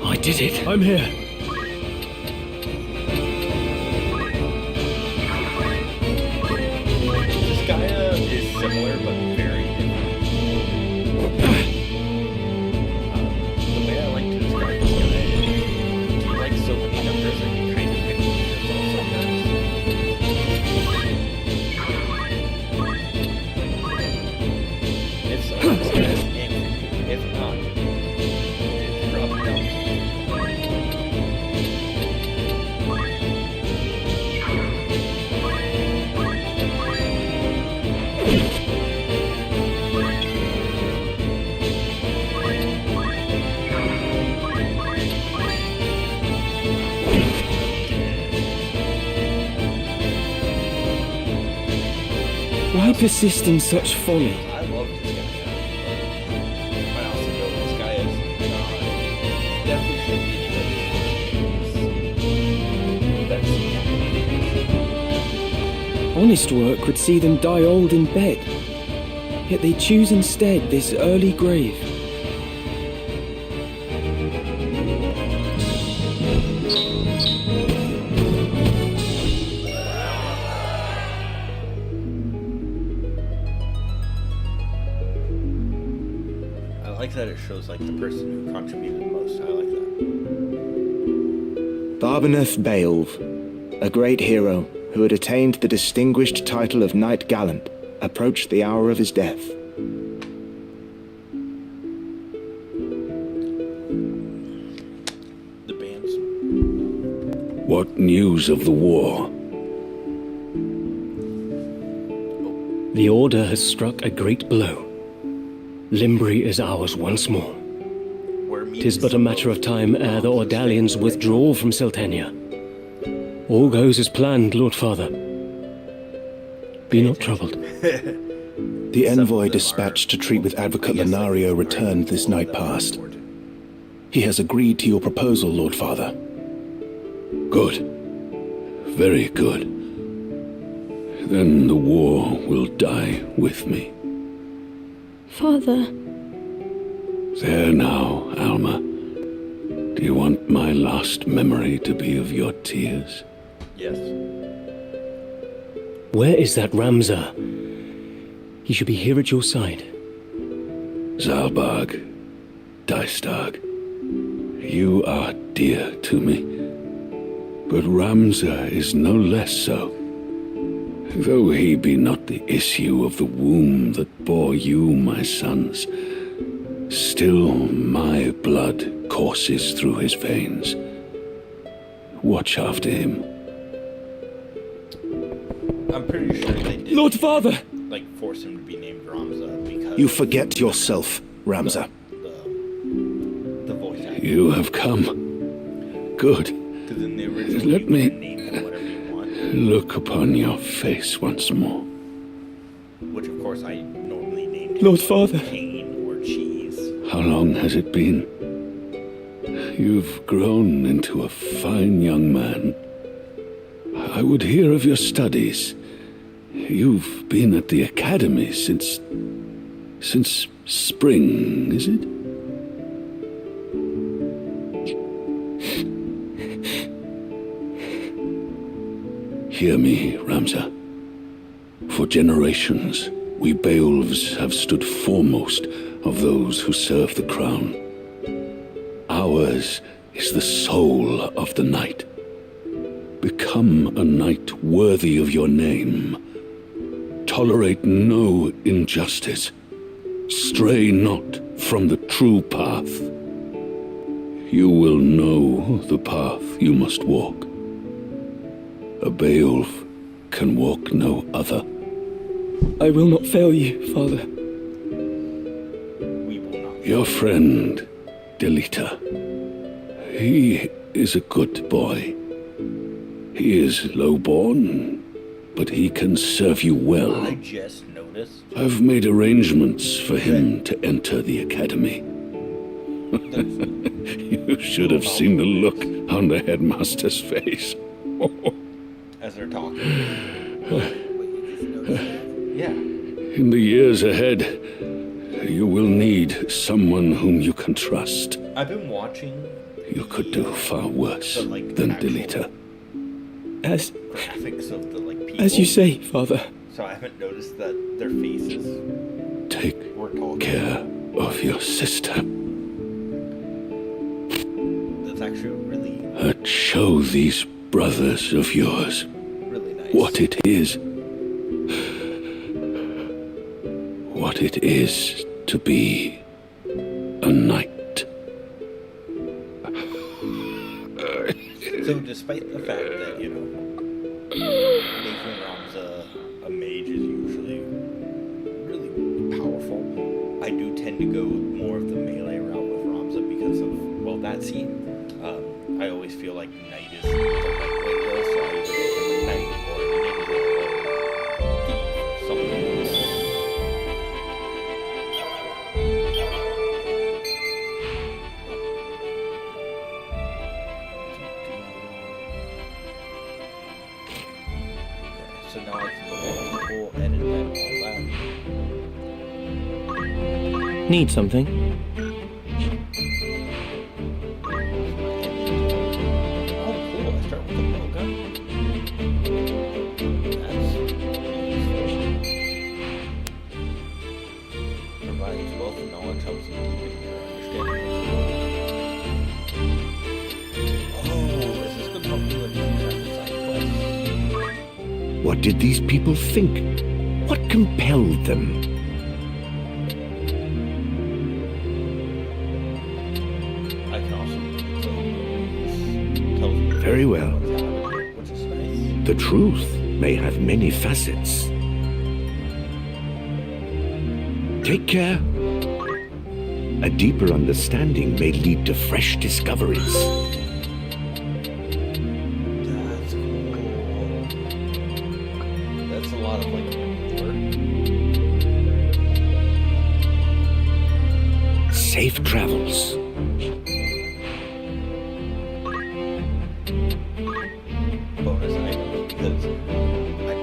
Speaker 2: I did it.
Speaker 7: I'm here.
Speaker 1: Skya is similar but very different. The way I like to describe Skya is he likes so many numbers that you kind of confuse yourself sometimes. If so, Skya is in. If not, it's probably not.
Speaker 7: Why persist in such folly?
Speaker 1: I love this guy. I also know this guy is definitely should be anybody's.
Speaker 7: Honest work would see them die old in bed. Yet they choose instead this early grave.
Speaker 1: I like that it shows like the person who contributed the most. I like that.
Speaker 9: Barbeneth Beowulf, a great hero who had attained the distinguished title of Knight Gallant, approached the hour of his death.
Speaker 1: The band's
Speaker 2: What news of the war? The Order has struck a great blow. Limbri is ours once more. Tis but a matter of time ere the Ordalians withdraw from Siltenia. All goes as planned, Lord Father. Be not troubled.
Speaker 12: The envoy dispatched to treat with Advocate Lenario returned this night past. He has agreed to your proposal, Lord Father.
Speaker 2: Good. Very good. Then the war will die with me.
Speaker 3: Father.
Speaker 2: There now, Alma. Do you want my last memory to be of your tears?
Speaker 1: yes.
Speaker 2: Where is that Ramza? He should be here at your side. Zalbag, Dystag, you are dear to me. But Ramza is no less so. Though he be not the issue of the womb that bore you, my sons, still my blood courses through his veins. Watch after him.
Speaker 1: I'm pretty sure they did.
Speaker 7: Lord Father!
Speaker 1: Like force him to be named Ramza because
Speaker 12: You forget yourself, Ramza.
Speaker 1: the voice actor.
Speaker 2: You have come. Good.
Speaker 1: Because in the original,
Speaker 2: Let
Speaker 1: you
Speaker 2: me
Speaker 1: can name him whatever you want.
Speaker 2: look upon your face once more.
Speaker 1: Which of course I normally named
Speaker 7: Lord
Speaker 1: him
Speaker 7: Father.
Speaker 1: Cane or Cheese.
Speaker 2: How long has it been? You've grown into a fine young man. I would hear of your studies. You've been at the academy since spring, is it? Hear me, Ramza. For generations, we Beowulfs have stood foremost of those who serve the crown. Ours is the soul of the knight. Become a knight worthy of your name. Tolerate no injustice. Stray not from the true path. You will know the path you must walk. A Beowulf can walk no other.
Speaker 7: I will not fail you, Father.
Speaker 1: We will not.
Speaker 2: Your friend, Delita. He is a good boy. He is low-born,
Speaker 13: but he can serve you well.
Speaker 1: I just noticed.
Speaker 13: I've made arrangements for him to enter the academy. You should have seen the look on the headmaster's face.
Speaker 1: As they're talking. Yeah.
Speaker 13: In the years ahead, you will need someone whom you can trust.
Speaker 1: I've been watching.
Speaker 13: You could do far worse than delete her.
Speaker 7: As
Speaker 1: graphics of the people.
Speaker 7: As you say, Father.
Speaker 1: So I haven't noticed that their faces.
Speaker 13: Take care of your sister.
Speaker 1: That's actually really.
Speaker 13: Show these brothers of yours
Speaker 1: really nice.
Speaker 13: What it is to be a knight.
Speaker 1: So despite the fact that, making Ramza a mage is usually really powerful, I do tend to go more of the melee route with Ramza because of, that scene. I always feel like knight is the right way to go, so I either make him a knight or a ninja or thief or something. So now I can look at people, edit them, all that.
Speaker 11: Need something?
Speaker 1: Oh, cool. I start with the bowgun. That's useful. Provides wealth and knowledge, helps you deepen your understanding. Oh, is this going to help me with side quests?
Speaker 14: What did these people think? What compelled them?
Speaker 1: I can also tell you
Speaker 14: Very well.
Speaker 1: which is nice.
Speaker 14: The truth may have many facets. Take care. A deeper understanding may lead to fresh discoveries.
Speaker 1: That's cool. That's a lot of work.
Speaker 14: Safe travels.
Speaker 1: Bonus items because I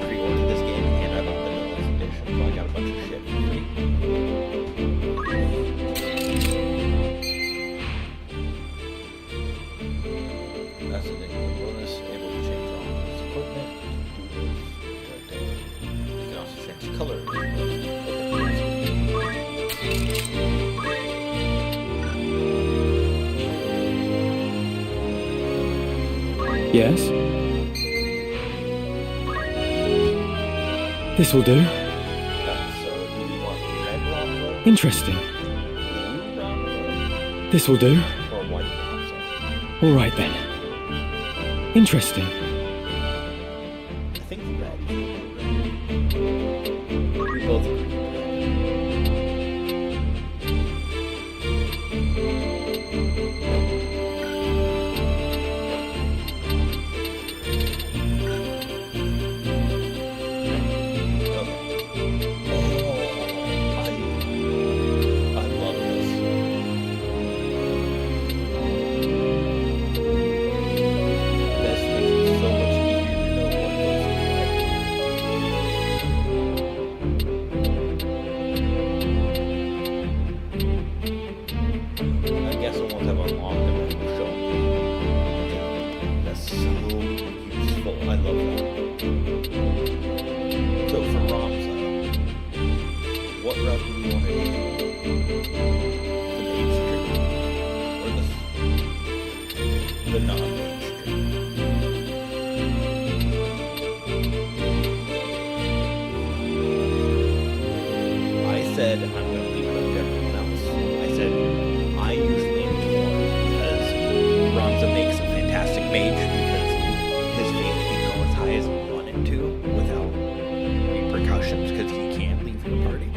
Speaker 1: pre-ordered this game and I bought the deluxe edition, so I got a bunch of shit for free. That's an income bonus, able to change all this equipment. You can also change color.
Speaker 7: Yes? This will do. Interesting. This will do. All right then. Interesting.
Speaker 1: I think red. We both agree. Said, I'm going to leave it up to everyone else. I said, I usually am torn because Ramza makes a fantastic mage because his faith can go as high as he wanted to without repercussions because he can't leave the party.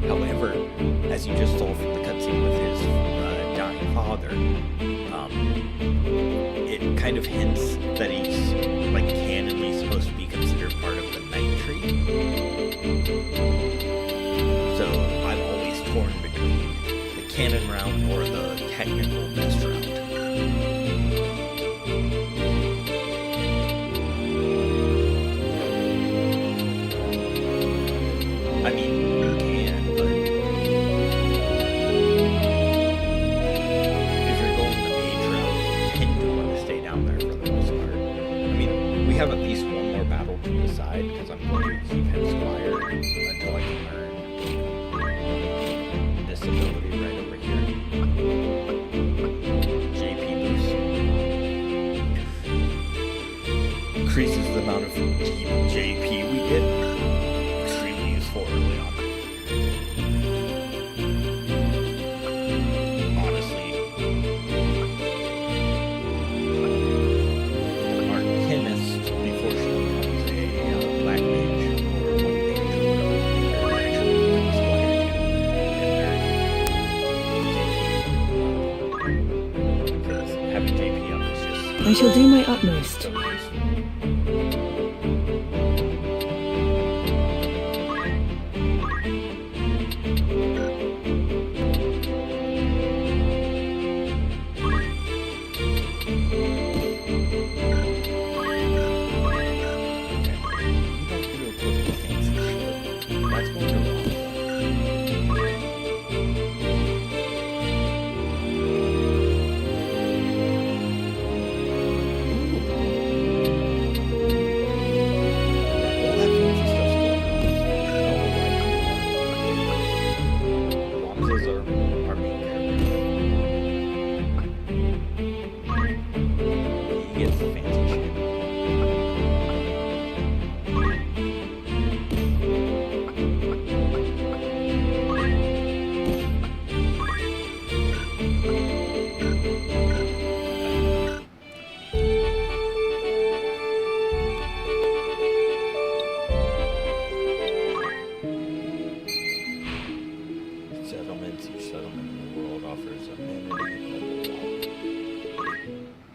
Speaker 1: However, as you just saw from the cutscene with his dying father, it kind of hints that he's like canonly supposed to be considered canon route or the technical best route. I mean, you can, but if you're going the mage route, you tend to want to stay down there for the most part. I mean, we have at least one more battle to decide, because I'm going to keep him Squire until I can learn this ability right over here. JP boost. Increases the amount of JP we get. Extremely useful early on. Honestly, our chemist, before she becomes a black mage or white mage or whatever, actually becomes Squire too, and because having JP up is just...
Speaker 6: I shall do my utmost.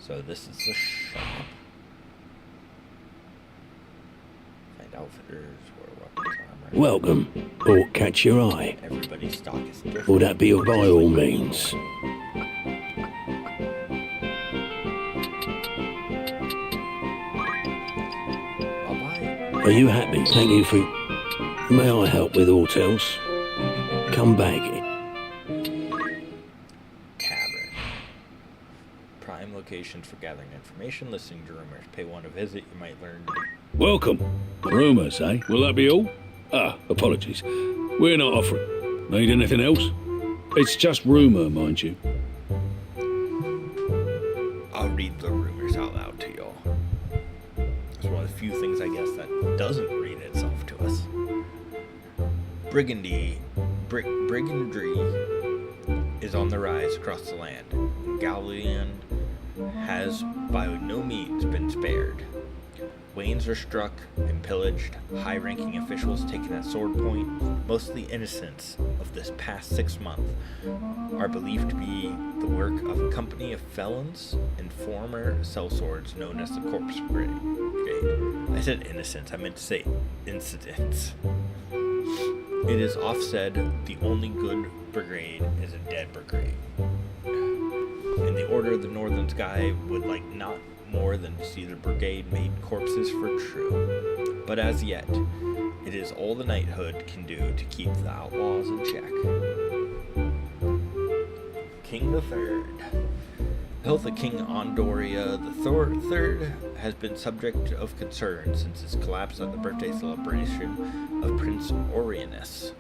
Speaker 1: So this is the shop. Find outfitters or weapons armor.
Speaker 5: Welcome. Or catch your eye.
Speaker 1: Everybody's stock is different.
Speaker 5: Will that be by all means? Are you happy? Thank you for... May I help with aught else? Come back.
Speaker 1: Tavern. Prime locations for gathering information, listening to rumors. Pay one a visit, you might learn...
Speaker 13: Welcome. Rumours, eh? Will that be all? Ah, apologies. We're not offering. Need anything else? It's just rumour, mind you.
Speaker 1: I'll read the rumors out loud to y'all. It's one of the few things, I guess, that doesn't read itself to us. Brigandry is on the rise across the land. Galleon has by no means been spared. Wains are struck and pillaged, high-ranking officials taken at sword point. Most of the innocents of this past 6 months are believed to be the work of a company of felons and former sellswords known as the Corpse Brigade. I said innocents, I meant to say incidents. It is oft said the only good brigade is a dead brigade. And the Order of the Northern Sky would like not more than to see the brigade made corpses for true. But as yet, it is all the knighthood can do to keep the outlaws in check. King III. Health of King Andoria III has been subject of concern since his collapse at the birthday celebration of Prince Orionus.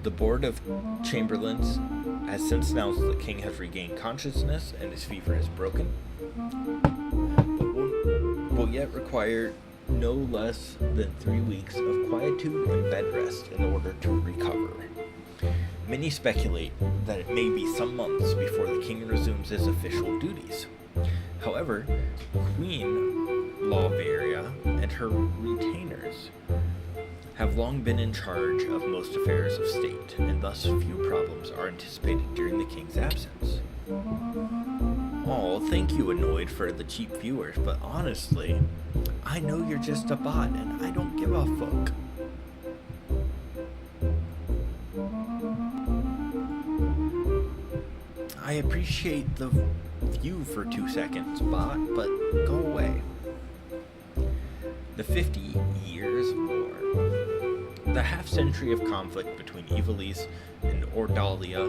Speaker 1: The Board of Chamberlains has since announced the king has regained consciousness and his fever has broken, but will yet require no less than 3 weeks of quietude and bed rest in order to recover. Many speculate that it may be some months before the king resumes his official duties. However, Queen Lavaria and her retainers have long been in charge of most affairs of state, and thus few problems are anticipated during the king's absence. Oh, thank you, Annoyed, for the cheap viewers, but honestly, I know you're just a bot, and I don't give a fuck. appreciate the view for 2 seconds, bot, but go away. The 50 Years' War. The half-century of conflict between Ivalice and Ordalia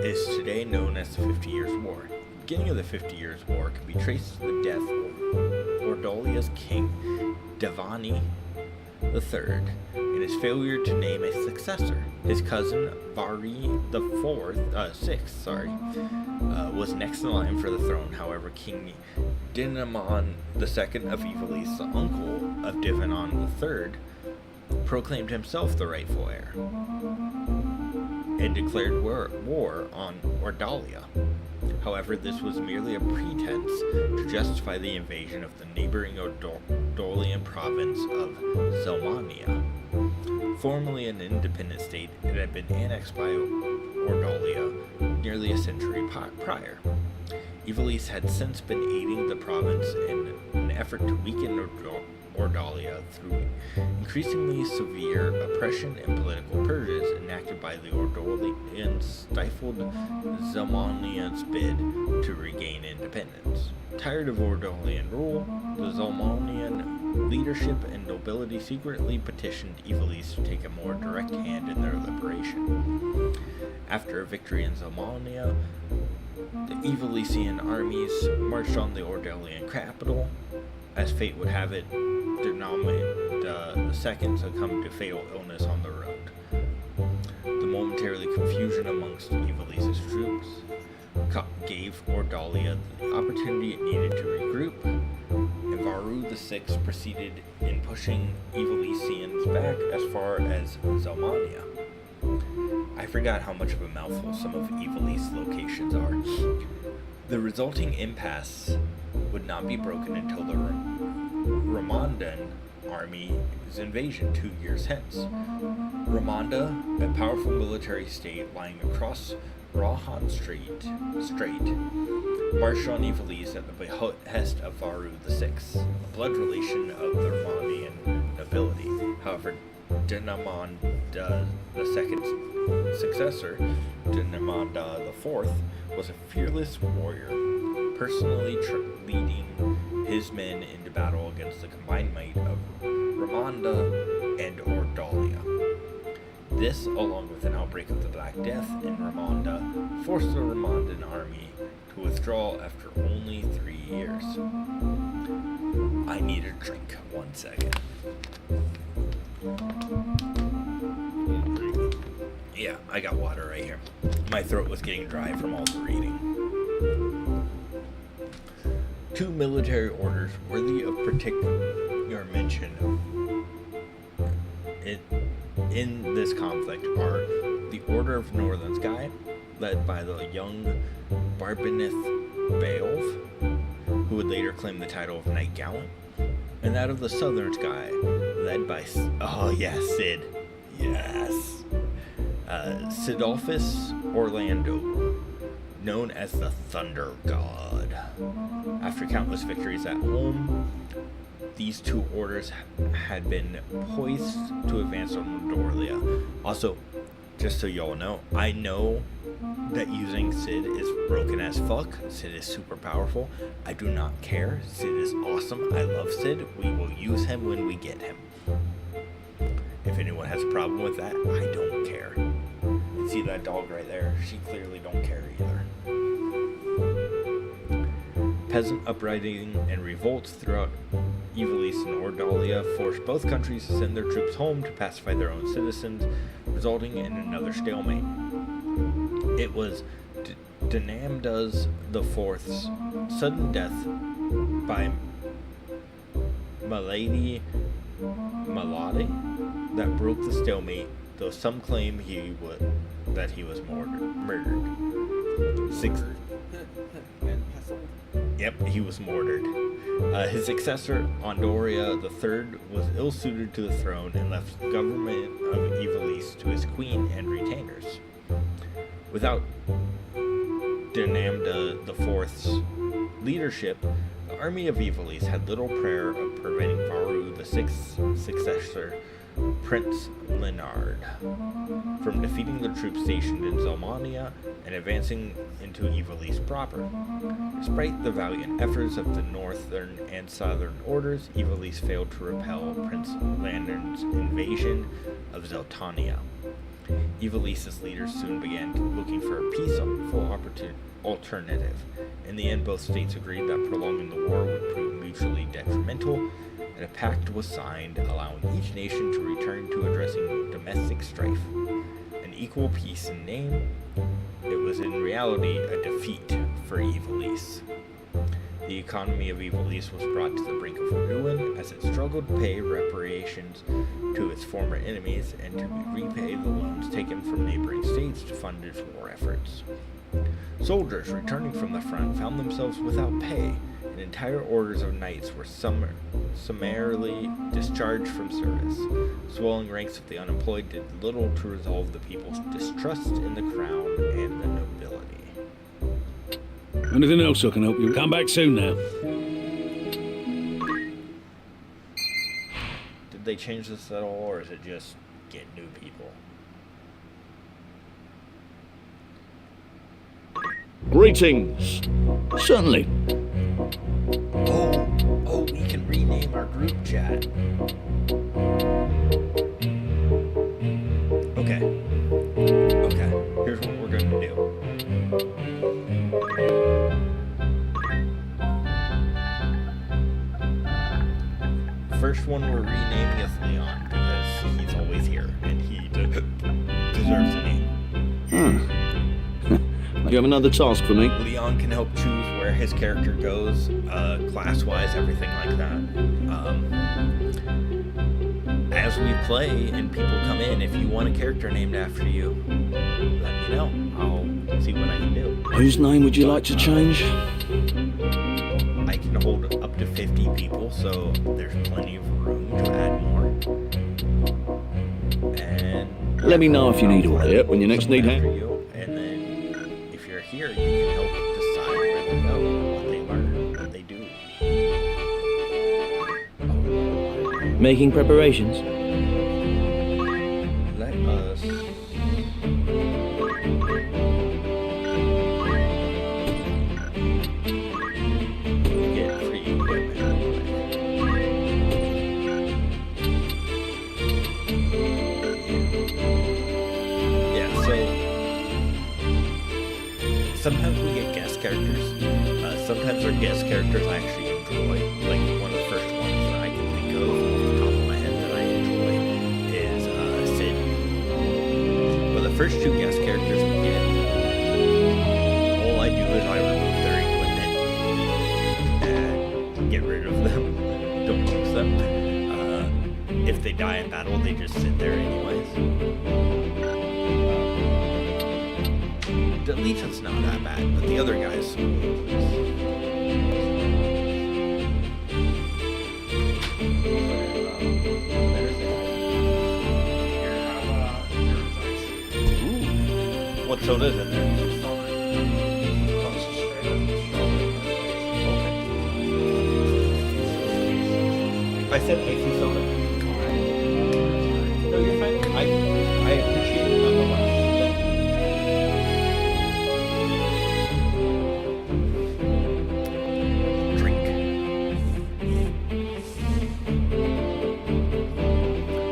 Speaker 1: is today known as the 50 Years' War. The beginning of the 50 Years' War can be traced to the death of Ordalia's king, Devani III, and his failure to name a successor. His cousin, Vari VI, was next in line for the throne. However, King Dinamon II of Ivalice, the uncle of Divanon III, proclaimed himself the rightful heir and declared war on Ordalia. However, this was merely a pretense to justify the invasion of the neighboring Ordolian province of Zelmania. Formerly an independent state, it had been annexed by Ordalia nearly a century prior. Ivalice had since been aiding the province in an effort to weaken Ordalia through increasingly severe oppression and political purges enacted by the Ordolians stifled Zelmania's bid to regain independence. Tired of Ordolian rule, the Zelmanian leadership and nobility secretly petitioned Ivalice to take a more direct hand in their liberation. After a victory in Zelmania, the Ivalician armies marched on the Ordolian capital. As fate would have it, Dinamon II succumbed to fatal illness on the road. The momentary confusion amongst Ivalice's troops gave Ordalia the opportunity it needed to regroup, and Varu VI proceeded in pushing Ivalicians back as far as Zelmania. I forgot how much of a mouthful some of Ivalice's locations are. The resulting impasse would not be broken until the Ramondan army's invasion 2 years hence. Ramonda, a powerful military state lying across Rahan Strait, marched on Ivalice at the behest of Varu VI, a blood relation of the Ramondian nobility. However, Dinamon II's successor, Dinamon IV, was a fearless warrior, personally leading his men into battle against the combined might of Ramonda and Ordalia. This, along with an outbreak of the Black Death in Ramonda, forced the Ramondan army to withdraw after only 3 years. I need a drink. 1 second. Yeah, I got water right here. My throat was getting dry from all the reading. 2 military orders worthy of particular mention in this conflict are the Order of Northern Sky, led by the young Barbinith Beowulf, who would later claim the title of Knight Gallant, and that of the Southern Sky, led by Sid. Yes. Sidolphus Orlando, known as the Thunder God. After countless victories at home, these 2 orders had been poised to advance on Ordalia. Also, just so y'all know, I know that using Sid is broken as fuck. Sid is super powerful. I do not care. Sid is awesome. I love Sid. We will use him when we get him. If anyone has a problem with that, I don't care. You see that dog right there? She clearly don't care either. Peasant uprising and revolts throughout Ivalice and Ordalia forced both countries to send their troops home to pacify their own citizens, resulting in another stalemate. It was Dinamdas IV's sudden death by malady that broke the stalemate, though some claim that he was murdered. Yep, he was murdered. His successor, Ondoria III, was ill-suited to the throne and left the government of Ivalice to his queen and retainers. Without Dinamda IV's leadership, the army of Ivalice had little prayer of preventing Varu VI's successor Prince Leonard from defeating the troops stationed in Zelmania and advancing into Ivalice proper. Despite the valiant efforts of the northern and southern orders, Ivalice failed to repel Prince Leonard's invasion of Zeltania. Ivalice's leaders soon began looking for a peaceful alternative. In the end, both states agreed that prolonging the war would prove mutually detrimental, and a pact was signed allowing each nation to return to addressing domestic strife. An equal peace in name, it was in reality a defeat for Ivalice. The economy of Ivalice was brought to the brink of ruin as it struggled to pay reparations to its former enemies and to repay the loans taken from neighboring states to fund its war efforts. Soldiers returning from the front found themselves without pay, and entire orders of knights were summarily discharged from service. Swelling ranks of the unemployed did little to resolve the people's distrust in the crown and the nobility.
Speaker 13: Anything else I can help you? Come back soon now.
Speaker 1: Did they change this at all, or is it just get new people?
Speaker 14: Greetings. Certainly.
Speaker 1: Oh, we can rename our group chat. Okay, here's what we're gonna do. First one we're renaming is Leon, because he's always here, and he deserves a name.
Speaker 14: You have another task for me?
Speaker 1: Leon can help choose where his character goes, class-wise, everything like that. As we play and people come in, if you want a character named after you, let me know. I'll see what I can do.
Speaker 14: Whose name would you like to change?
Speaker 1: I can hold up to 50 people, so there's plenty of room to add more. And
Speaker 14: let me know if you need a way up when you next need help.
Speaker 1: And then, if you're here, you can help decide where they go, what they learn, what they do.
Speaker 11: Making preparations.
Speaker 1: Let us get free equipment. Yeah, so sometimes we get guest characters. Sometimes our guest characters I actually enjoy. Like one of the first ones that I can think of off the top of my head that I enjoy is Sid. But the first two guest characters we get, all I do is I remove their equipment and get rid of them. Don't use them. If they die in battle, they just sit there anyways. Deletion's not that bad, but the other guys. What soda is in there? Okay. I said icy soda. No, you're fine. I appreciate it nonetheless. Drink.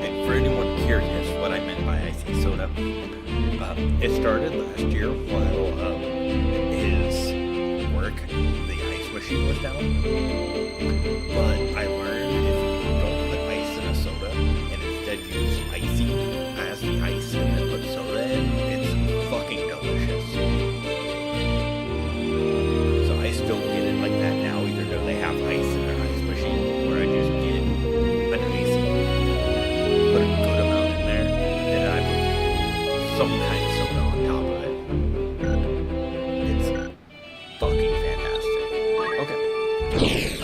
Speaker 1: And for anyone curious what I meant by icy soda, it started last year while his work, the ice machine was down. But I learned if you don't put ice in a soda and instead use icy as the ice and then put soda in, it's fucking delicious. So I still get it like that now, either though they have ice in their ice machine, or I just get an icy, put a good amount in there, and then I put some kind of soda on top of it. It's fucking fantastic. Okay.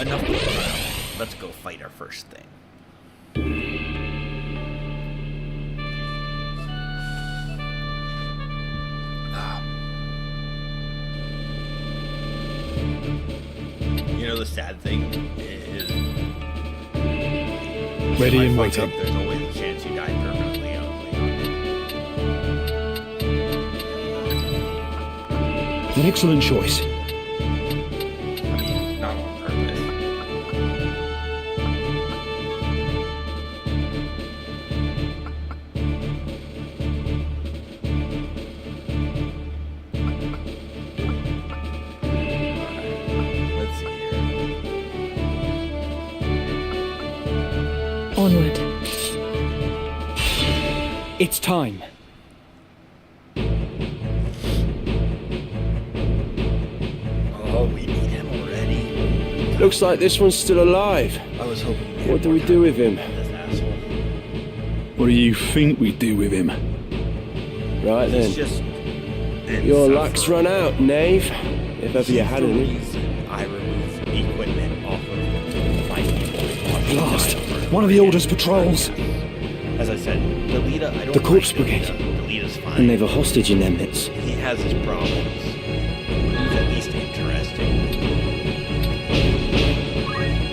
Speaker 1: Enough of that. Let's go fight our first thing. You know, the sad thing is...
Speaker 7: Ready and waiting.
Speaker 1: There's always a chance you die
Speaker 2: An excellent choice.
Speaker 1: I mean, not on purpose. Let's see here.
Speaker 6: Onward.
Speaker 7: It's time.
Speaker 1: Oh, we need him already.
Speaker 8: Looks like this one's still alive.
Speaker 1: I was hoping.
Speaker 8: What do we do with him?
Speaker 1: This asshole.
Speaker 13: What do you think we do with him?
Speaker 8: Right
Speaker 1: He's
Speaker 8: then.
Speaker 1: just.
Speaker 8: Your luck's run out, knave. If ever you had any.
Speaker 1: I remove equipment off of my people.
Speaker 2: Blast! One of the Order's patrols.
Speaker 1: As I said, Delita, I don't
Speaker 2: The Corpse
Speaker 1: like
Speaker 2: Brigade.
Speaker 1: Delita's fine.
Speaker 2: And they've a hostage in their midst.
Speaker 1: He has his problems. He's at least interesting.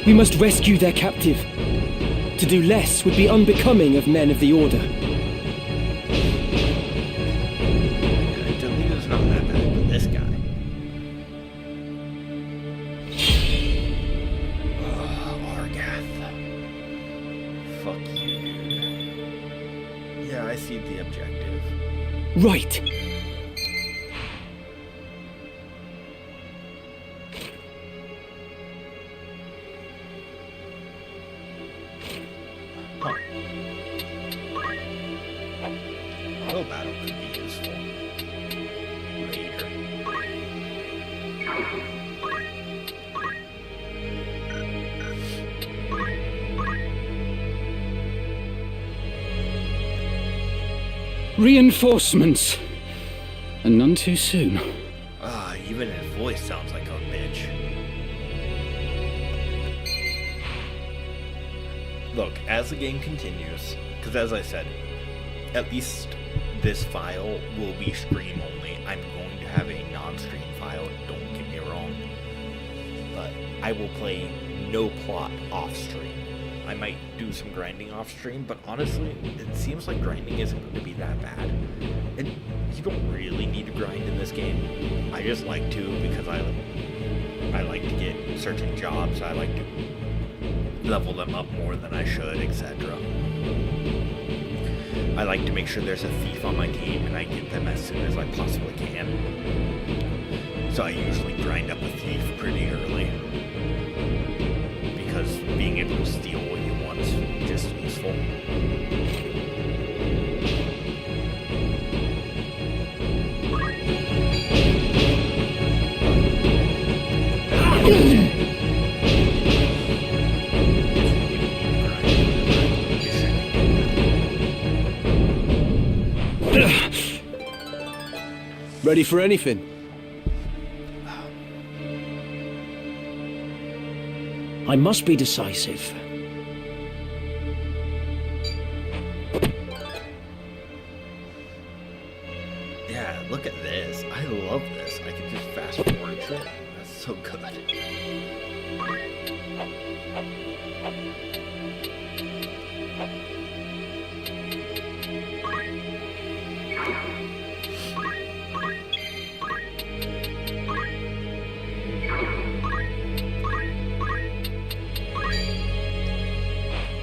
Speaker 7: We must rescue their captive. To do less would be unbecoming of men of the Order.
Speaker 1: Delita's not that bad, but this guy. Argath. Fuck you, dude. Yeah, I see the objective.
Speaker 7: Right.
Speaker 1: Huh. Auto battle could be useful. Later.
Speaker 7: Reinforcements. And none too soon.
Speaker 1: Even his voice sounds like a bitch. Look, as the game continues, because as I said, at least this file will be stream only. I'm going to have a non-stream file, don't get me wrong. But I will play no plot off-stream. I might do some grinding off-stream, but honestly, it seems like grinding isn't going to be that bad. And you don't really need to grind in this game. I just like to because I like to get certain jobs. I like to level them up more than I should, etc. I like to make sure there's a thief on my team and I get them as soon as I possibly can. So I usually grind up a thief pretty early. Because being able to steal what you want is just useful.
Speaker 8: Ready for anything?
Speaker 2: I must be decisive.
Speaker 1: Yeah, look at this. I love this. I can just fast forward shit. That's so good.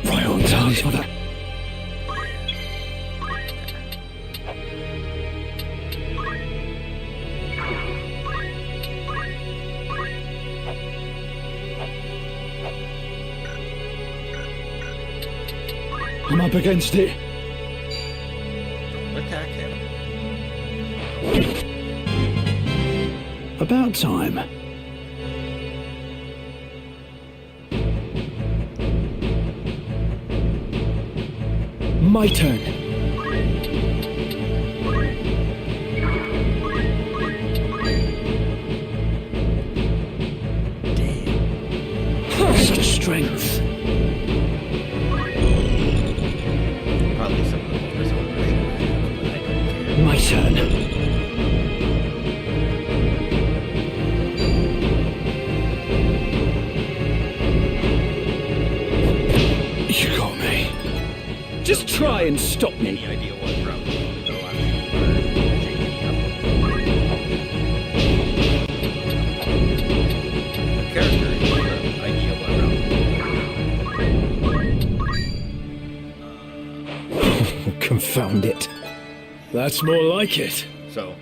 Speaker 2: Right on time for that. I'm up against it.
Speaker 1: Don't attack him.
Speaker 2: About time.
Speaker 7: My turn.
Speaker 2: Such strength.
Speaker 1: Probably some of the bonus over shit I have, but I don't care.
Speaker 2: My turn. You got me.
Speaker 7: Just try and stop me.
Speaker 1: Any idea what route you want to go after?
Speaker 2: Oh, confound it. That's more like it.
Speaker 1: So,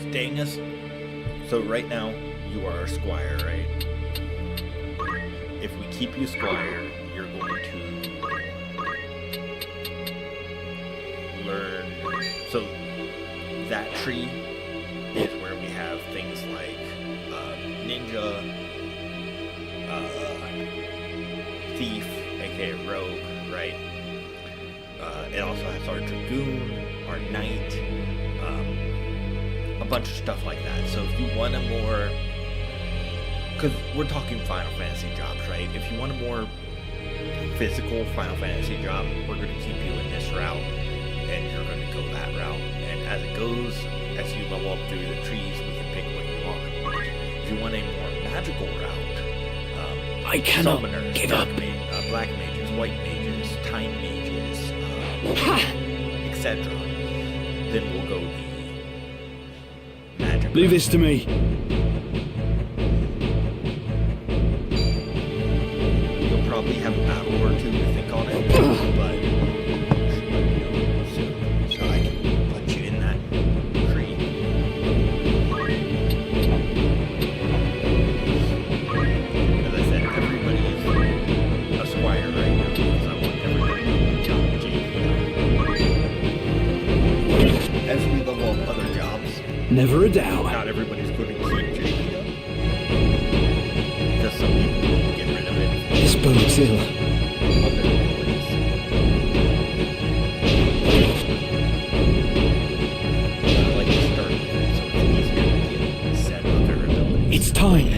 Speaker 1: staying us. So right now, you are a squire, right? If we keep you squire, you're going to learn. So that tree is where we have things like ninja, thief, aka rogue, right? It also has our dragoon, our knight, a bunch of stuff like that. So if you want a more, because we're talking Final Fantasy jobs, right? If you want a more physical Final Fantasy job, we're going to keep you in this route, and you're going to go that route. And as it goes, as you level up through the trees, we can pick what you want. If you want a more magical route,
Speaker 2: I cannot
Speaker 1: summoners,
Speaker 2: give up.
Speaker 1: Black mages, white mages, time mages, etc. Then we'll go the magic.
Speaker 2: Leave this to me.
Speaker 1: You'll probably have a battle or two to think on it, but so I can put you in that tree. As I said, everybody is a squire right now because I want everybody to jump JP up. As we level up other jobs,
Speaker 2: Never a doubt.
Speaker 1: not everybody's going to keep JP up. Because some people will get rid of it.
Speaker 2: This bodes ill.
Speaker 1: Other abilities. I like to start with it so it's easier to get set other abilities.
Speaker 2: It's time.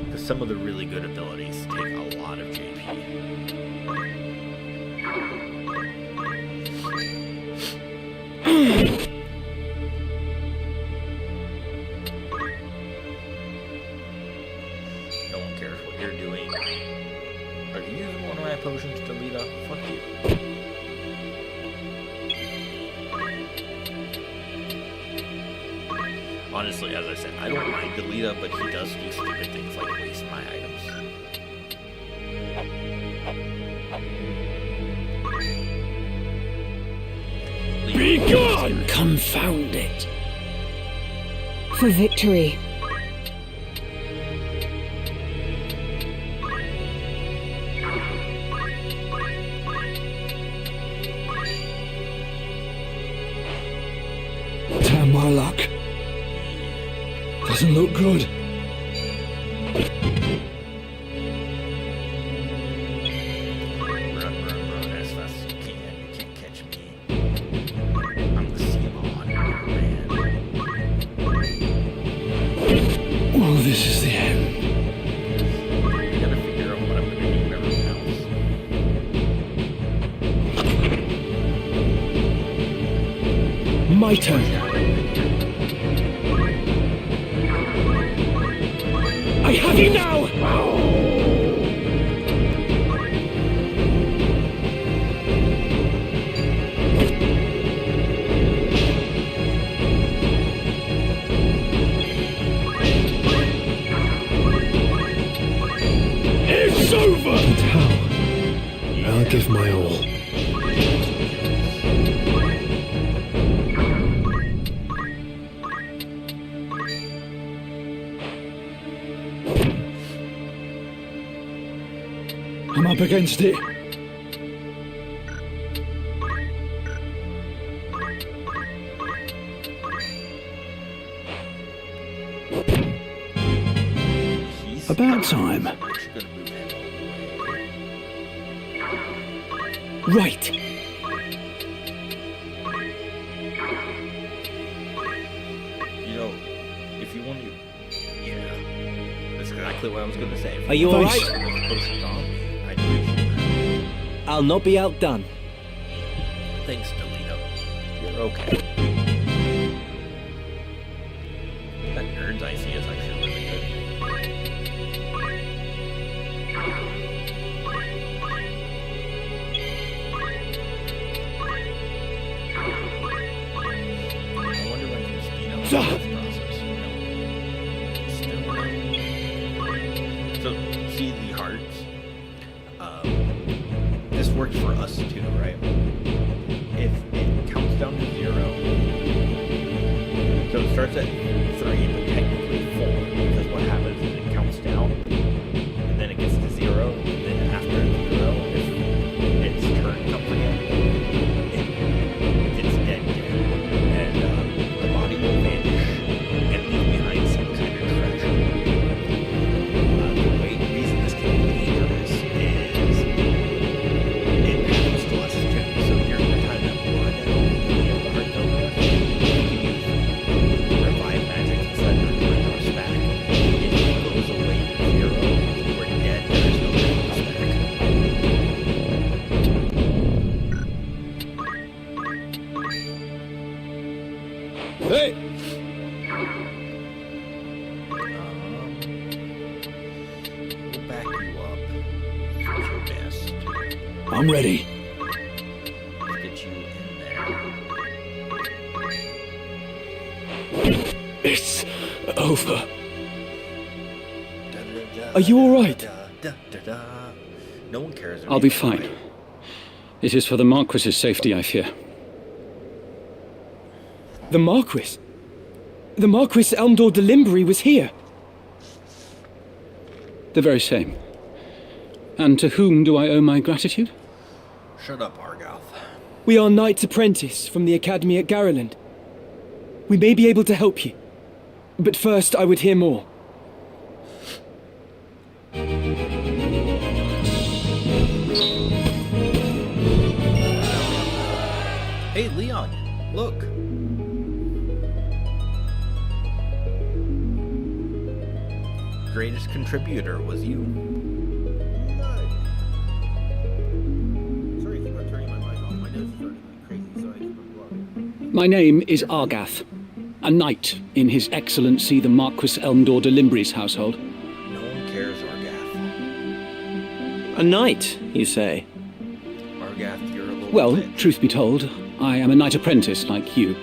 Speaker 1: Because some of the really good abilities take a lot of JP. No one cares what you're doing. Are you using one of my potions to lead up? Fuck you. Honestly, as I said, I don't mind Delita, but he does do stupid things like waste my items.
Speaker 2: Be gone! Confound it.
Speaker 4: For victory.
Speaker 2: Damn my luck. Doesn't look good.
Speaker 1: Run as fast as you can. You can't catch me. I'm the Simon, man.
Speaker 2: Well, this is the end.
Speaker 1: I gotta figure out what I'm gonna do with everyone else.
Speaker 2: My turn. I have you now! It's over! But how? I'll give my all. I'm up against it. About time. Right.
Speaker 1: You know, if you want to... Yeah. That's exactly what I was gonna say.
Speaker 11: Are you alright? I'll not be outdone.
Speaker 1: Thanks, Delito. You're okay. That nerd's IC is actually really good. I wonder if I can speed up this process. No. Still no. So, see the hearts? This worked for us us too, right? If it counts down to 0, so it starts at 3, but technically 4, because what happens is it counts down, and then it gets to 0, and then after 0, if its turn comes again, it's dead again, and the body will vanish and leave behind some kind of treasure. The reason this can be dangerous is it happens to us too. So during the time that we're down, we have guards over us. We can use revive magic inside our horse back. If it goes away to 0, we're dead. There is no bringing us back.
Speaker 7: Hey!
Speaker 1: We'll back you up. That's your best.
Speaker 13: I'm ready.
Speaker 1: Let's get you in there.
Speaker 7: It's over. Are you alright?
Speaker 1: No one cares.
Speaker 15: I'll be fine. It is for the Marquis's safety, I fear.
Speaker 7: The Marquis? The Marquis Elmdor de Limbury was here.
Speaker 15: The very same. And to whom do I owe my gratitude?
Speaker 1: Shut up, Argoth.
Speaker 7: We are Knight's Apprentice from the Academy at Garreland. We may be able to help you. But first, I would hear more.
Speaker 1: Hey, Leon, look. Greatest contributor was you. Sorry, I think I'm turning my mic off. My nose is starting to be crazy, so I keep it low.
Speaker 15: My name is Argath, a knight in His Excellency the Marquis Elmdor de Limbury's household.
Speaker 1: No one cares, Argath.
Speaker 11: A knight, you say?
Speaker 1: Argath, you're a little
Speaker 15: Well,
Speaker 1: bitch.
Speaker 15: truth be told, I am a knight apprentice like you.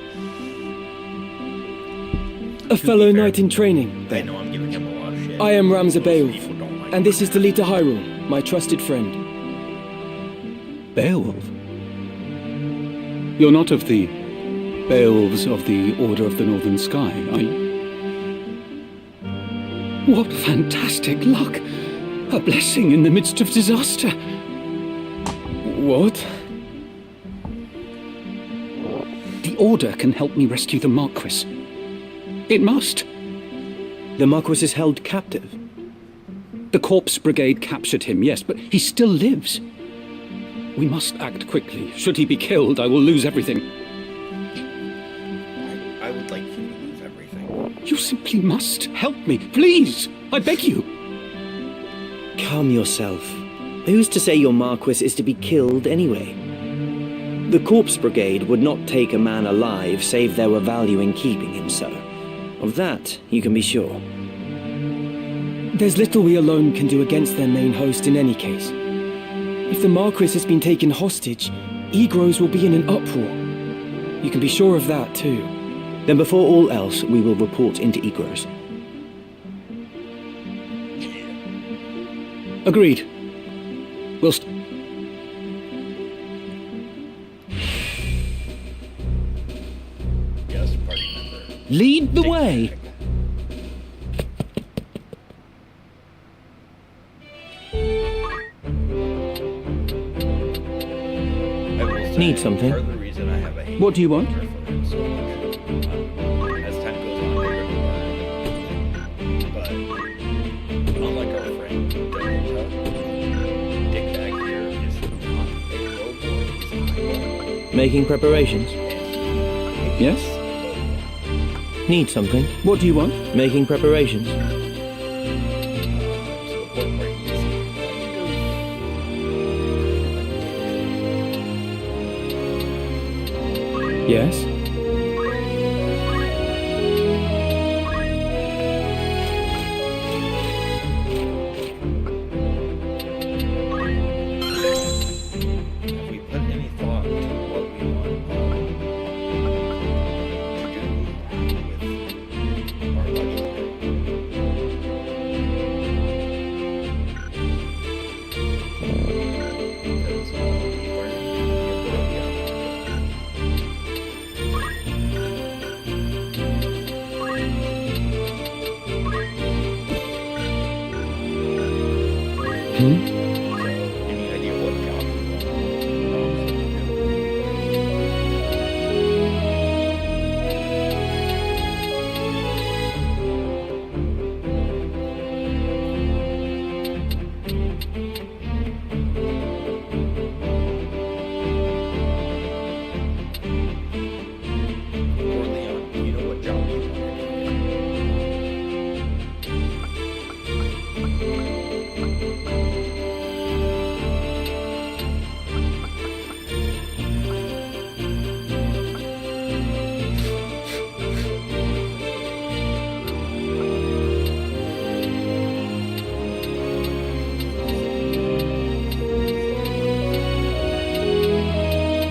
Speaker 7: A fellow knight in training,
Speaker 1: I
Speaker 7: then.
Speaker 1: know I'm giving him a lot of shit.
Speaker 7: I am Ramza
Speaker 1: Most
Speaker 7: Beowulf,
Speaker 1: people don't like
Speaker 7: and this is Delita Hyrule, my trusted friend.
Speaker 11: Beowulf?
Speaker 15: You're not of the Beowulfs of the Order of the Northern Sky, are you? What fantastic luck! A blessing in the midst of disaster.
Speaker 7: What?
Speaker 15: The Order can help me rescue the Marquis. It must.
Speaker 11: The Marquis is held captive.
Speaker 15: The Corpse Brigade captured him, yes, but he still lives. We must act quickly. Should he be killed, I will lose everything.
Speaker 1: I would like you to lose everything.
Speaker 15: You simply must help me, please! I beg you!
Speaker 11: Calm yourself. Who's to say your Marquis is to be killed anyway? The Corpse Brigade would not take a man alive save there were value in keeping him so. Of that, you can be sure.
Speaker 7: There's little we alone can do against their main host in any case. If the Marquis has been taken hostage, Egros will be in an uproar. You can be sure of that, too.
Speaker 11: Then before all else, we will report into Egros.
Speaker 15: Agreed. We'll
Speaker 1: Yes, party member.
Speaker 11: Lead the way!
Speaker 1: I will say,
Speaker 11: Need something?
Speaker 1: part of the reason I have a hate
Speaker 15: What do you want?
Speaker 1: for him so much, as time goes on, we're gonna learn. But unlike our friend Delta, Dick back here is not a low boy, he's a high boy.
Speaker 11: Making preparations?
Speaker 15: Yes?
Speaker 11: Need something?
Speaker 15: What do you want?
Speaker 11: Making preparations.
Speaker 1: To the point where he's
Speaker 7: Yes?
Speaker 1: Have we put any thought to what we want to do with our budget? Because we learned So, any idea what job you want Ramza to do? Or Leon, do you know what job you want to do?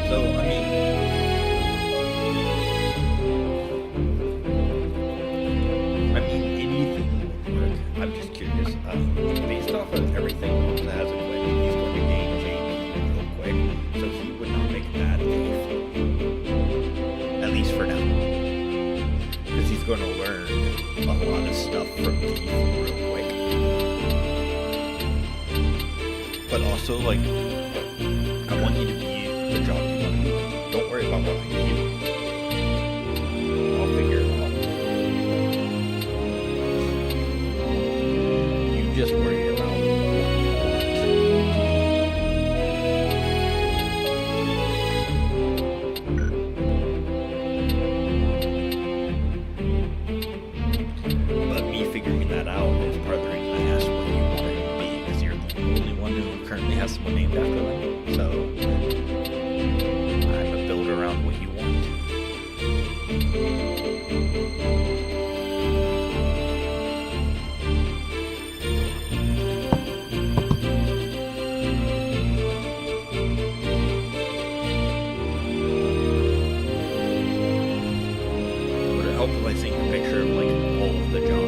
Speaker 1: So, I mean, anything would work. I'm just curious. Based off of everything Ramza has equipped, he's going to gain JP real quick, so he would not make a bad thief. At least for now. Because he's going to learn a lot of stuff from thief real quick. But also, like, I want you to be the job you want to be. Don't worry about what I give you. I'll figure it out. You just worry about what you want to be. But me figuring that out is part of the reason I asked what you wanted to be, because you're the only one who currently has someone named after them. So I'm a build around what you want. Would it help if I sent you a picture of like all of the jobs?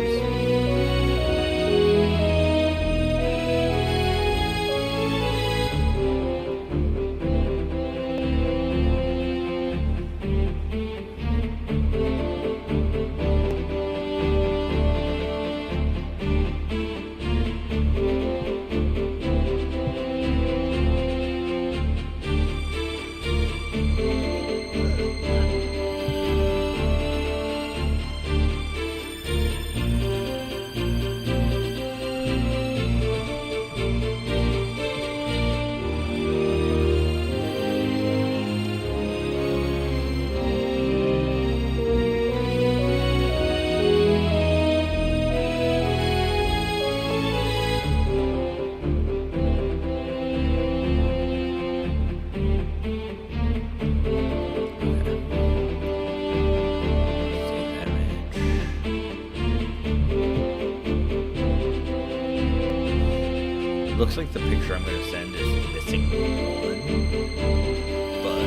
Speaker 1: Looks like the picture I'm going to send is missing one, but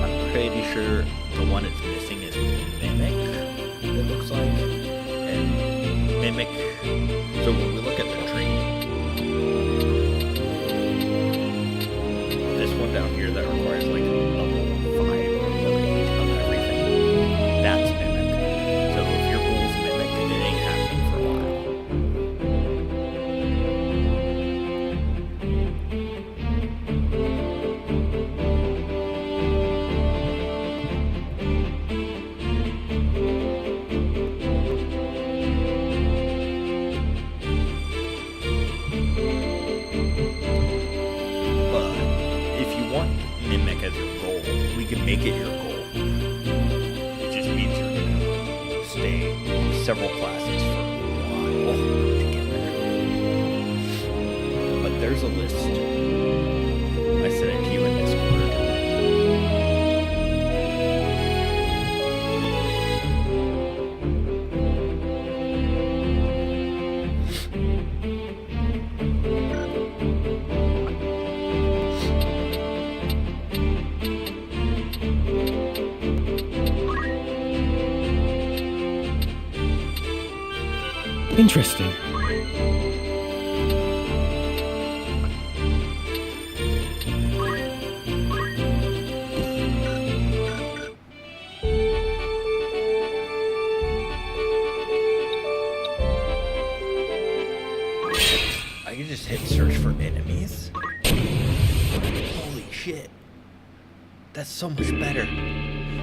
Speaker 1: I'm pretty sure the one it's missing is Mimic, it looks like. And Mimic, so when we look at the tree, this one down here that requires like level 5 or 8 of everything, that's Mimic. So if your goal's Mimic, it ain't happening for a while. As your goal, we can make it your goal. It just means you're gonna stay several classes for a while to get there. But there's a list. I sent it to you in Discord.
Speaker 7: Interesting.
Speaker 1: I can just hit search for enemies? Holy shit. That's so much better.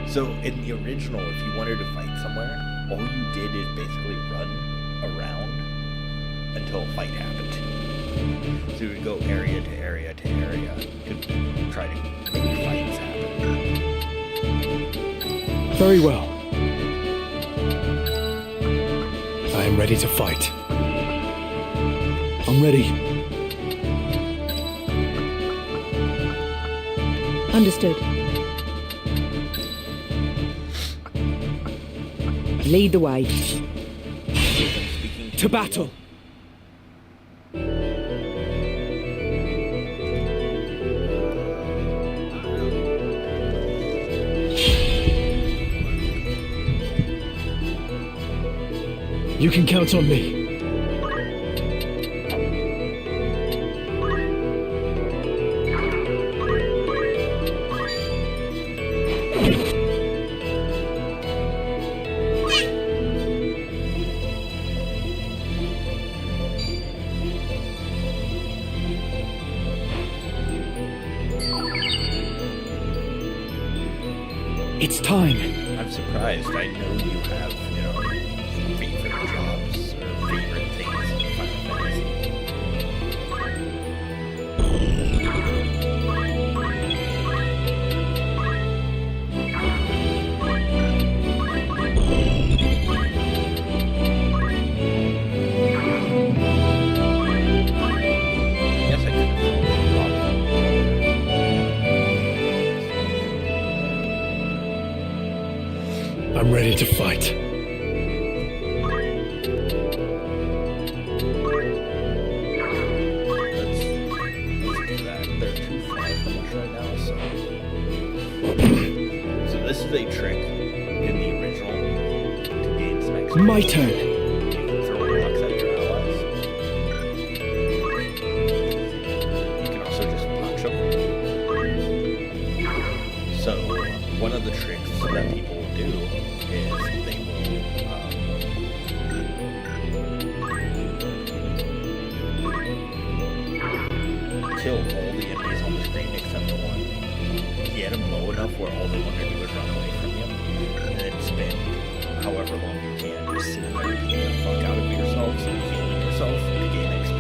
Speaker 1: So in the original, if you wanted to fight somewhere, all you did is basically run around until a fight happened. So you would go area to area to area to try to make fights happen.
Speaker 2: Very well. I am ready to fight.
Speaker 12: I'm ready.
Speaker 6: Understood.
Speaker 4: Lead the way.
Speaker 7: To battle!
Speaker 2: You can count on me.
Speaker 7: It's time.
Speaker 1: I'm surprised. I know you have, favorite jobs or favorite things in Final Fantasy. Yes, I could have thrown
Speaker 2: I'm ready to fight.
Speaker 1: Let's do that. They're too far from us right now, so this is a trick in the original to gain some XP.
Speaker 7: My turn.
Speaker 1: You can throw rocks at your allies. You can also just punch them. So one of the tricks that people will do is they will kill all the enemies on the screen except the one. Get them low enough where all they want to do is run away from you, and then spend however long you can just sitting there beating the fuck out of yourselves and healing yourself to gain XP.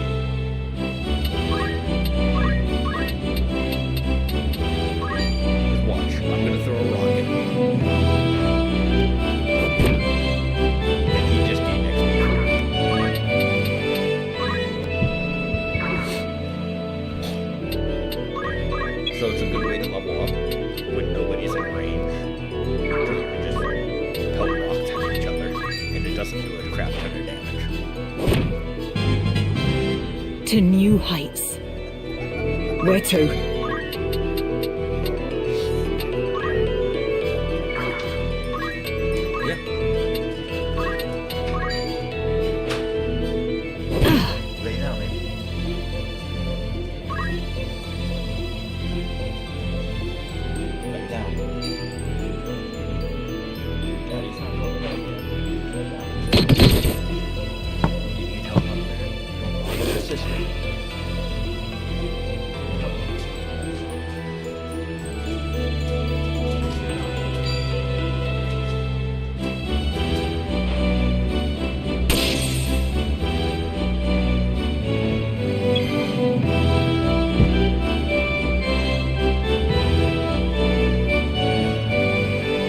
Speaker 1: Just watch. I'm gonna throw a rock at you. And he just gained XP. So it's a good way to level up when nobody's in range. Because you can just pelt rocks at each other, and it doesn't do a crap ton of damage.
Speaker 4: To new heights. Where to?
Speaker 1: Yeah. Lay down, man. Lay down. Daddy's not going up yet. Lay down. You need help up there. Don't bother your sister.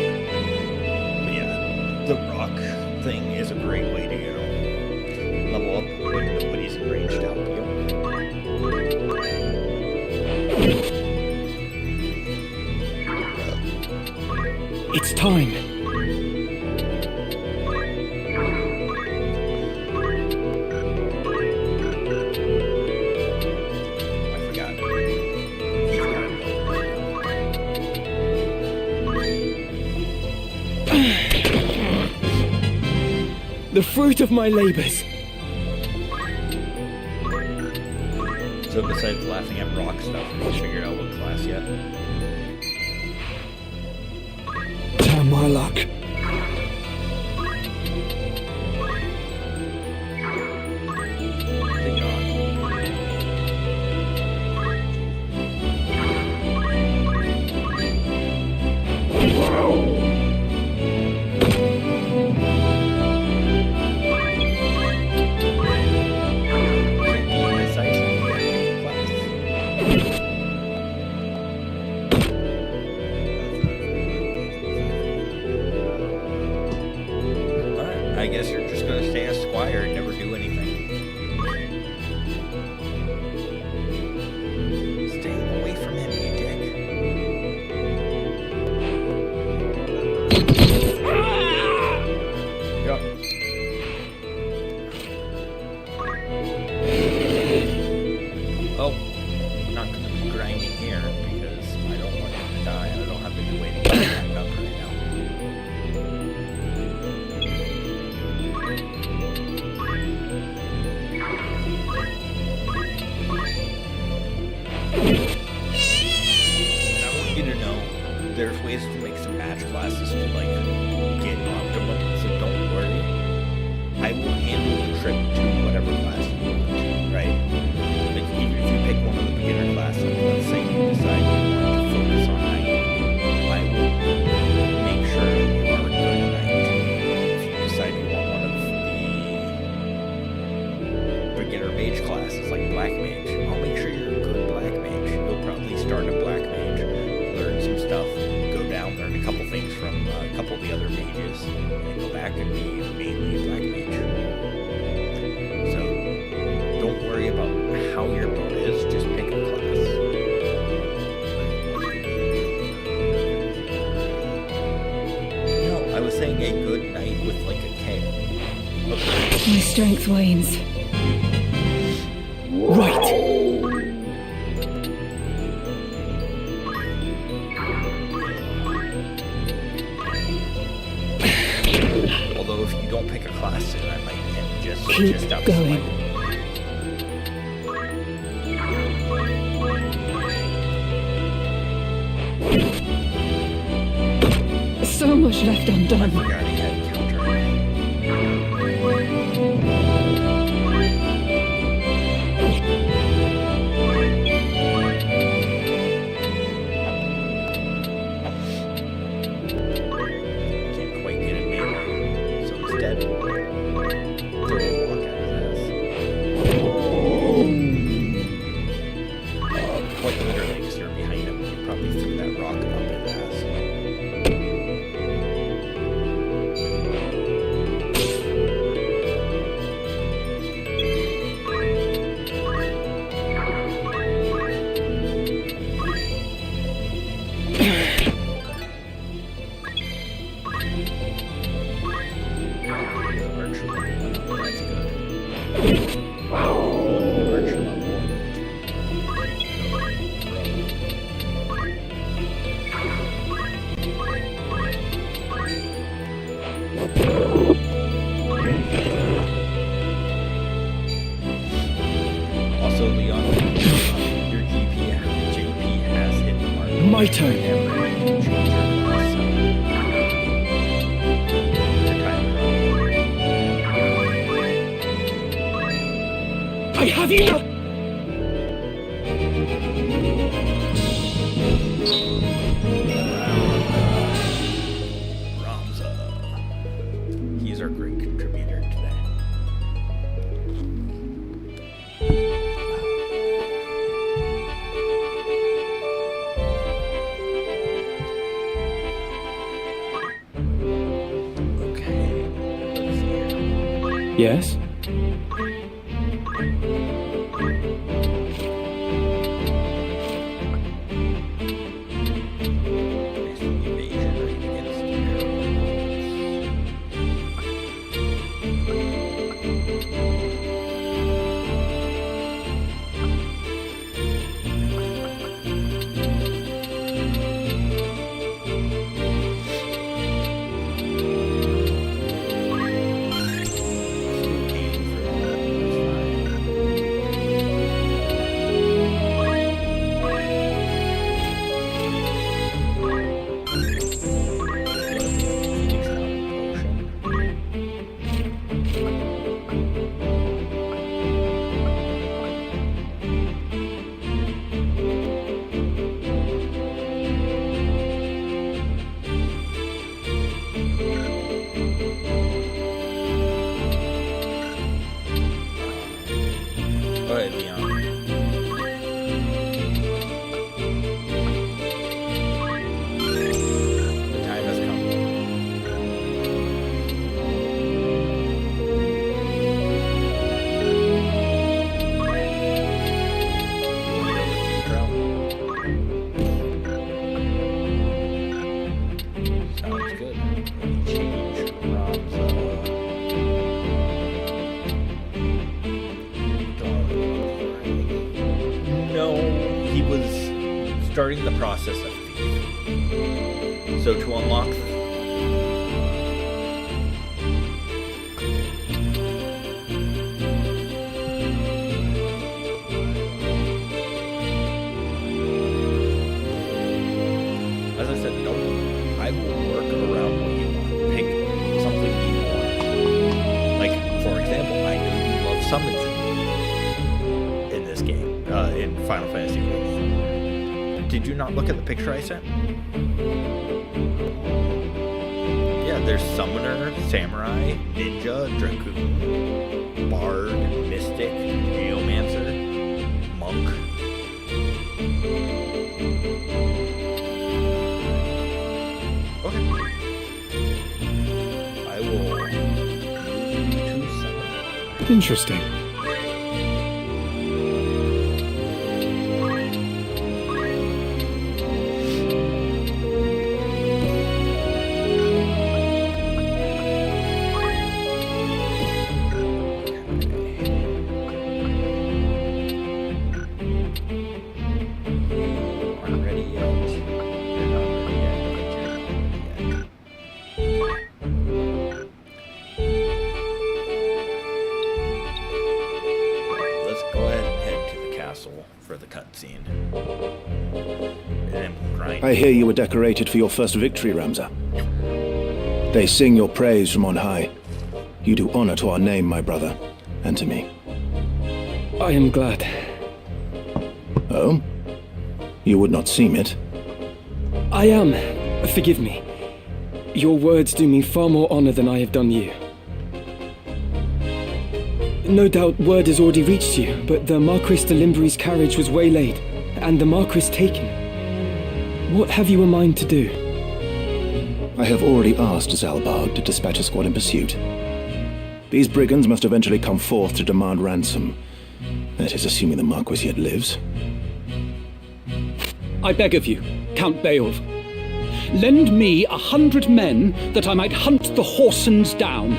Speaker 1: But yeah, the rock thing is a great way to, level up when nobody's in range to help you.
Speaker 7: It's time.
Speaker 1: I forgot. He's got a bow right
Speaker 7: The fruit of my labors.
Speaker 1: now. So besides laughing at rock stuff, have you figured out what class yet?
Speaker 2: Damn my luck.
Speaker 1: Think on. there's ways to make some match classes to like get optimum, so don't worry. I will handle the trip to whatever class you want, right? Like even if you pick one of the beginner classes, like let's say you decide you want to focus on night, I will make sure you are a good knight. If you decide you want one of the beginner mage classes like black mage, I'll make sure you're a good black mage. You'll probably start a black mage, learn some stuff, go down, learn a couple things from a couple of the other mages, and go back and be mainly a black mage. So don't worry about how your build is, just pick a class. No, I was saying a good knight with like a K.
Speaker 4: My strength wanes.
Speaker 7: Right!
Speaker 1: Although if you don't pick a class soon, I might end just up
Speaker 4: going. So much left undone.
Speaker 1: I forgot he had counter. Can't quite get it made, so instead, throw a walk at his ass. Quite literally, because you're behind him, you probably threw that rock up his ass. Also, Leon, your JP has hit the mark.
Speaker 7: My turn. I have enough!
Speaker 1: Ramza. He's our great contributor today.
Speaker 7: Yes?
Speaker 1: starting the process of thief. So to unlock as I said, not look at the picture I sent? Yeah, there's Summoner, Samurai, Ninja, Dragoon, Bard, Mystic, Geomancer, Monk. Okay. I will move to Summoner.
Speaker 2: Interesting.
Speaker 1: Aren't ready yet. You're not ready yet. You're not ready yet. Let's go ahead and head to the castle for the cutscene. And grind.
Speaker 12: I hear you were decorated for your first victory, Ramza. They sing your praise from on high. You do honor to our name, my brother, and to me.
Speaker 7: I am glad.
Speaker 12: Oh? You would not seem it.
Speaker 7: I am. Forgive me. Your words do me far more honor than I have done you. No doubt word has already reached you, but the Marquis de Limbury's carriage was waylaid, and the Marquis taken. What have you a mind to do?
Speaker 12: I have already asked Zalbarg to dispatch a squad in pursuit. These brigands must eventually come forth to demand ransom. That is, assuming the Marquis yet lives.
Speaker 15: I beg of you, Count Beowulf, lend me 100 men that I might hunt the Horsens down.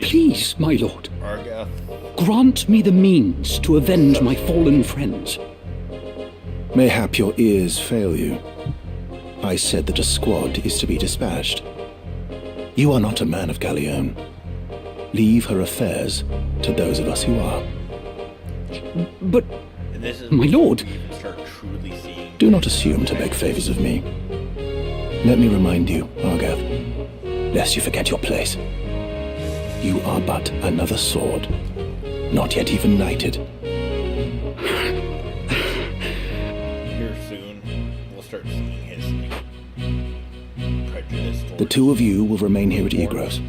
Speaker 15: Please, my lord,
Speaker 1: Argath.
Speaker 15: grant me the means to avenge my fallen friends.
Speaker 12: Mayhap your ears fail you. I said that a squad is to be dispatched. You are not a man of Galleon. Leave her affairs to those of us who are.
Speaker 15: But,
Speaker 1: This is
Speaker 15: my lord,
Speaker 1: when you start truly seeing.
Speaker 12: Do not assume to beg favors of me. Let me remind you, Argath, lest you forget your place. You are but another sword, not yet even knighted.
Speaker 1: Here soon, we'll start seeing his prejudice towards
Speaker 12: The two of you will remain here at Egros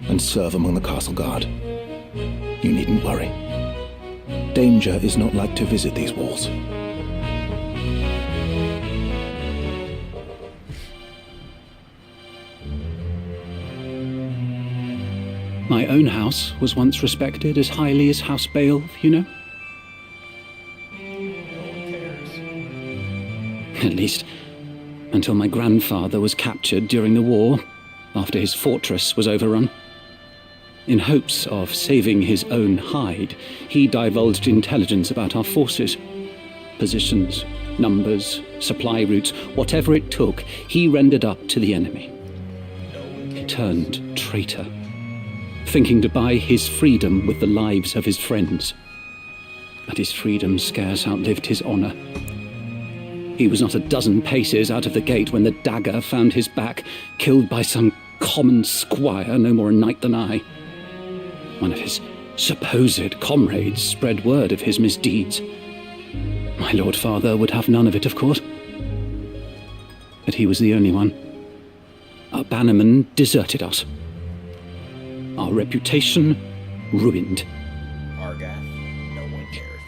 Speaker 12: and serve among the castle guard. You needn't worry. Danger is not like to visit these walls.
Speaker 15: my own house was once respected as highly as House Beowulf, you know? At least, until my grandfather was captured during the war, after his fortress was overrun. In hopes of saving his own hide, he divulged intelligence about our forces. Positions, numbers, supply routes, whatever it took, he rendered up to the enemy. He turned traitor, thinking to buy his freedom with the lives of his friends. But his freedom scarce outlived his honor. He was not a dozen paces out of the gate when the dagger found his back, killed by some common squire, no more a knight than I. One of his supposed comrades spread word of his misdeeds. My lord father would have none of it, of course. But he was the only one. Our bannerman deserted us. Our reputation ruined.
Speaker 1: Argath, no one cares.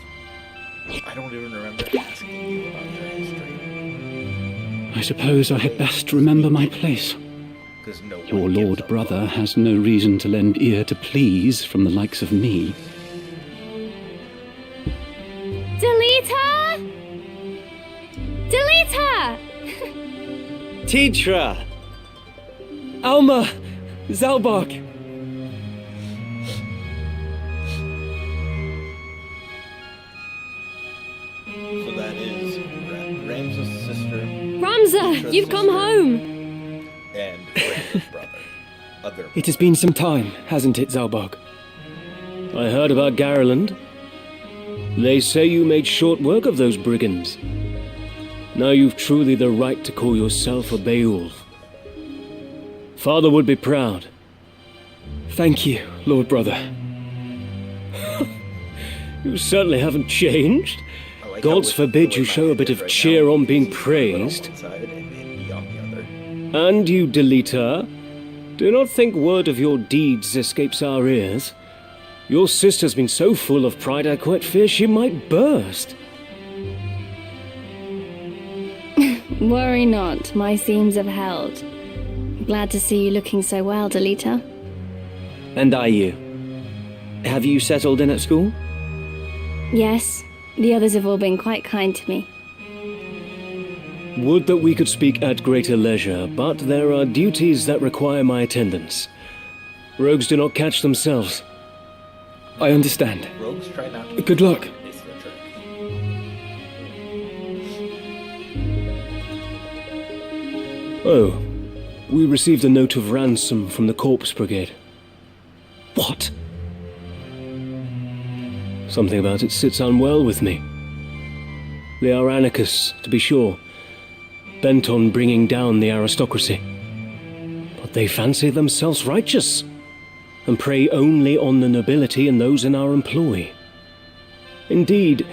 Speaker 1: I don't even remember asking you about your history.
Speaker 15: I suppose I had best remember my place.
Speaker 1: No
Speaker 15: Your lord brother has no reason to lend ear to pleas from the likes of me.
Speaker 3: Delita! Delita!
Speaker 7: Tidra! Alma! Zalbarg!
Speaker 1: So that is Ramza's sister.
Speaker 3: Ramza, you've come home!
Speaker 1: And Ramza's brother.
Speaker 7: It has been some time, hasn't it, Zalbarg?
Speaker 2: I heard about Garland. They say you made short work of those brigands. Now you've truly the right to call yourself a Beowulf. Father would be proud.
Speaker 7: Thank you, Lord Brother.
Speaker 2: You certainly haven't changed. Gods forbid you show a bit of cheer on being praised. And you, Deleter, do not think word of your deeds escapes our ears. Your sister's been so full of pride I quite fear she might burst.
Speaker 3: Worry not, my seams have held. Glad to see you looking so well, Deleter.
Speaker 11: And are you? Have you settled in at school?
Speaker 3: Yes, the others have all been quite kind to me.
Speaker 2: Would that we could speak at greater leisure, but there are duties that require my attendance. Rogues do not catch themselves.
Speaker 7: I understand.
Speaker 1: Rogues try not to.
Speaker 7: Good luck.
Speaker 1: It's their trick.
Speaker 2: Oh, we received a note of ransom from the Corpse Brigade.
Speaker 7: What?
Speaker 2: Something about it sits unwell with me. They are anarchists, to be sure, bent on bringing down the aristocracy. But they fancy themselves righteous, and prey only on the nobility and those in our employ. Indeed,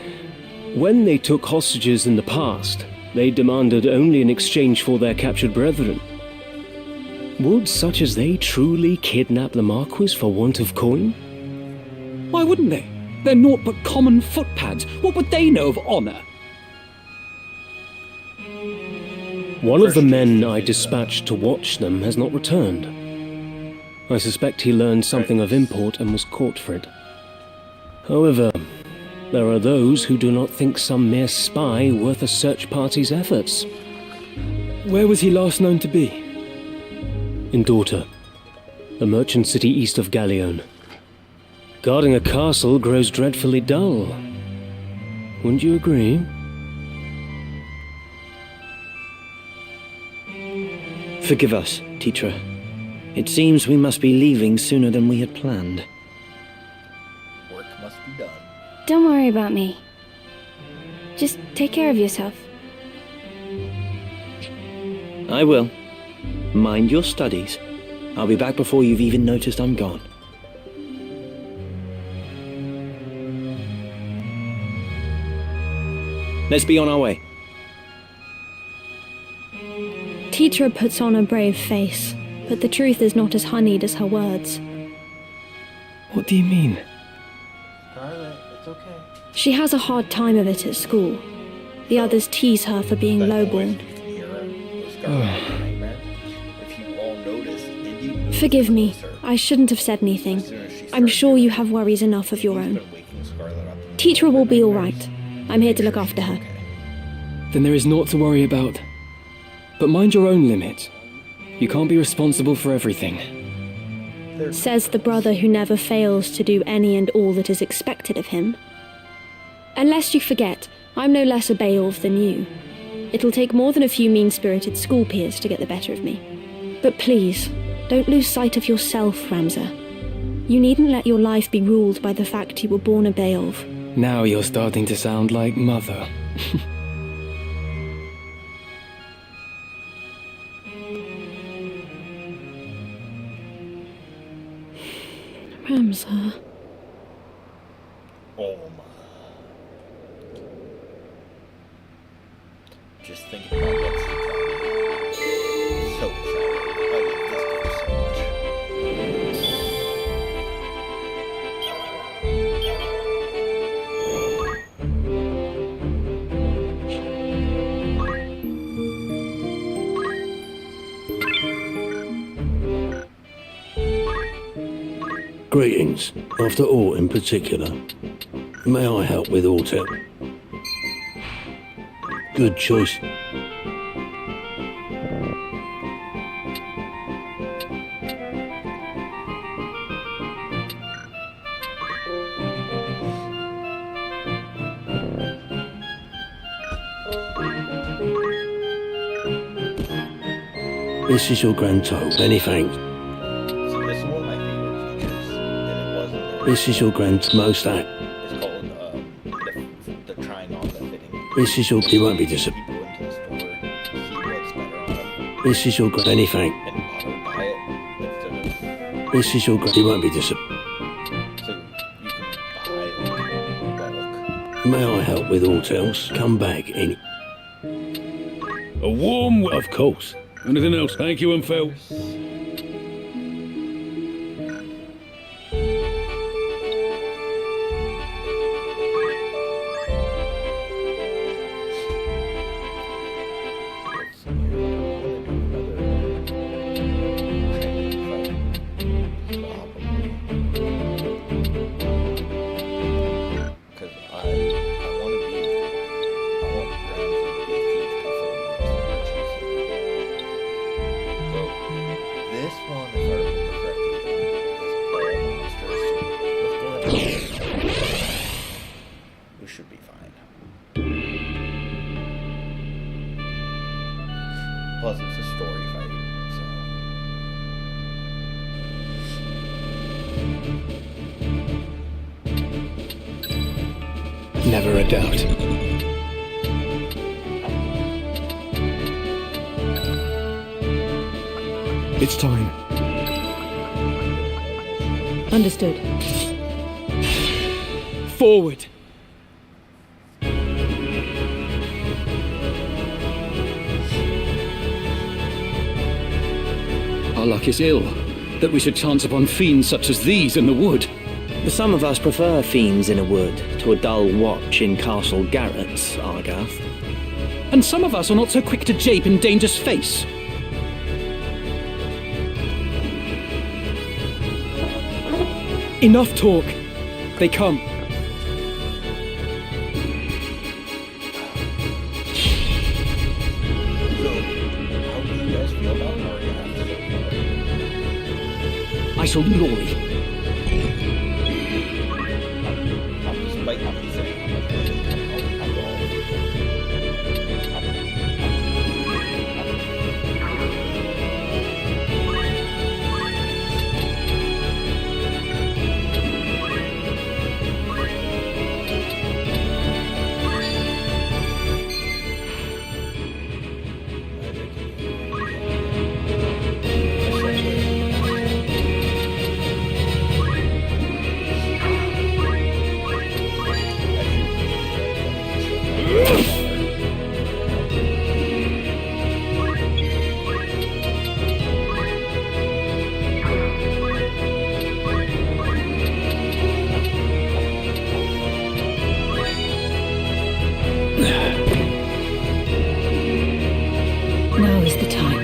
Speaker 2: when they took hostages in the past, they demanded only in exchange for their captured brethren. Would such as they truly kidnap the Marquis for want of coin?
Speaker 15: Why wouldn't they? They're naught but common footpads. What would they know of honor?
Speaker 2: One of the men I dispatched to watch them has not returned. I suspect he learned something of import and was caught for it. However, there are those who do not think some mere spy worth a search party's efforts.
Speaker 7: Where was he last known to be?
Speaker 2: In Daughter, a merchant city east of Galleone. Guarding a castle grows dreadfully dull. Wouldn't you agree?
Speaker 11: Forgive us, Teacher. It seems we must be leaving sooner than we had planned.
Speaker 1: Work must be done.
Speaker 3: Don't worry about me. Just take care of yourself.
Speaker 11: I will. Mind your studies. I'll be back before you've even noticed I'm gone. Let's be on our way.
Speaker 16: Teacher puts on a brave face, but the truth is not as honeyed as her words.
Speaker 7: What do you mean?
Speaker 1: Scarlet, it's okay.
Speaker 16: She has a hard time of it at school. The others tease her for being lowborn.
Speaker 1: If you all noticed, Indy moved
Speaker 16: Forgive me,
Speaker 1: closer.
Speaker 16: I shouldn't have said anything.
Speaker 1: As soon as she
Speaker 16: I'm
Speaker 1: started
Speaker 16: sure you have worries enough of your own.
Speaker 1: been waking Scarlet up.
Speaker 16: Teacher will be alright. I'm here to look after her.
Speaker 7: Then there is naught to worry about. But mind your own limit. You can't be responsible for everything.
Speaker 16: Says the brother who never fails to do any and all that is expected of him. Unless you forget, I'm no less a Beowulf than you. It'll take more than a few mean-spirited school peers to get the better of me. But please, don't lose sight of yourself, Ramza. You needn't let your life be ruled by the fact you were born a Beowulf.
Speaker 7: Now you're starting to sound like Mother.
Speaker 16: Ramza.
Speaker 1: Oh my. Just thinking about what's to come. So excited. I love this game so much.
Speaker 5: Greetings. After aught in particular, may I help with aught else? Good choice. This is your grand total. Many thanks.
Speaker 1: So this is one of my favorites features, and it wasn't there.
Speaker 5: This is your grand most act.
Speaker 1: It's called the trying on the fitting.
Speaker 5: This is your. You won't be disappointed.
Speaker 1: Go into the store, see what's better on them,
Speaker 5: This is your grand. Many thanks.
Speaker 1: and auto buy it instead of
Speaker 5: This is your grand. You won't be disappointed.
Speaker 1: so you can buy like
Speaker 5: May I help with aught else? Come back any...
Speaker 13: A warm... Of course. Anything else? Thank you, and Phil.
Speaker 1: We should be fine. Plus, it's a story fight, so.
Speaker 2: Never a doubt. It's time.
Speaker 16: Understood.
Speaker 7: Forward!
Speaker 15: Our luck is ill, that we should chance upon fiends such as these in the wood.
Speaker 11: Some of us prefer fiends in a wood to a dull watch in Castle Garrett's, Argath.
Speaker 15: And some of us are not so quick to jape in danger's face.
Speaker 7: Enough talk. They come.
Speaker 15: I shall glory.
Speaker 1: Despite
Speaker 16: Now is the time.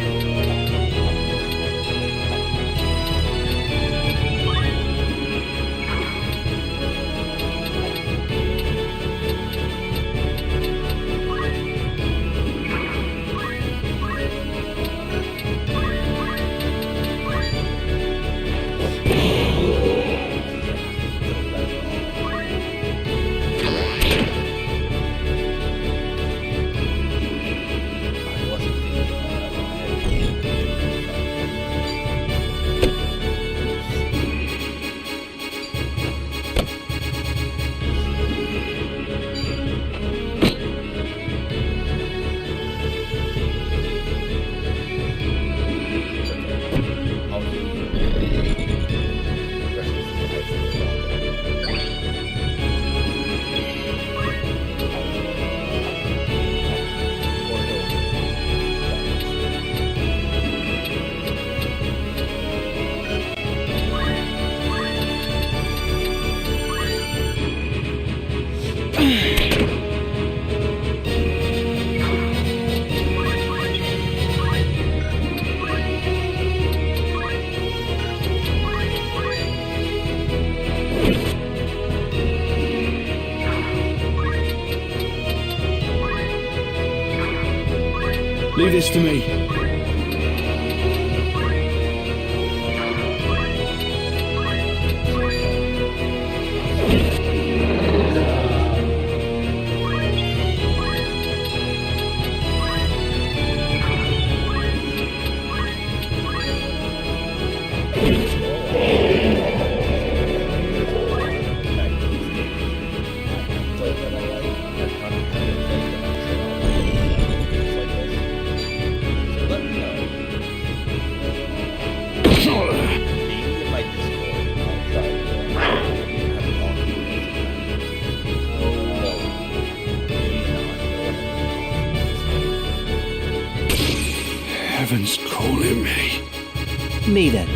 Speaker 7: Leave this to me.
Speaker 1: Let
Speaker 13: heaven's calling me.
Speaker 11: Me then.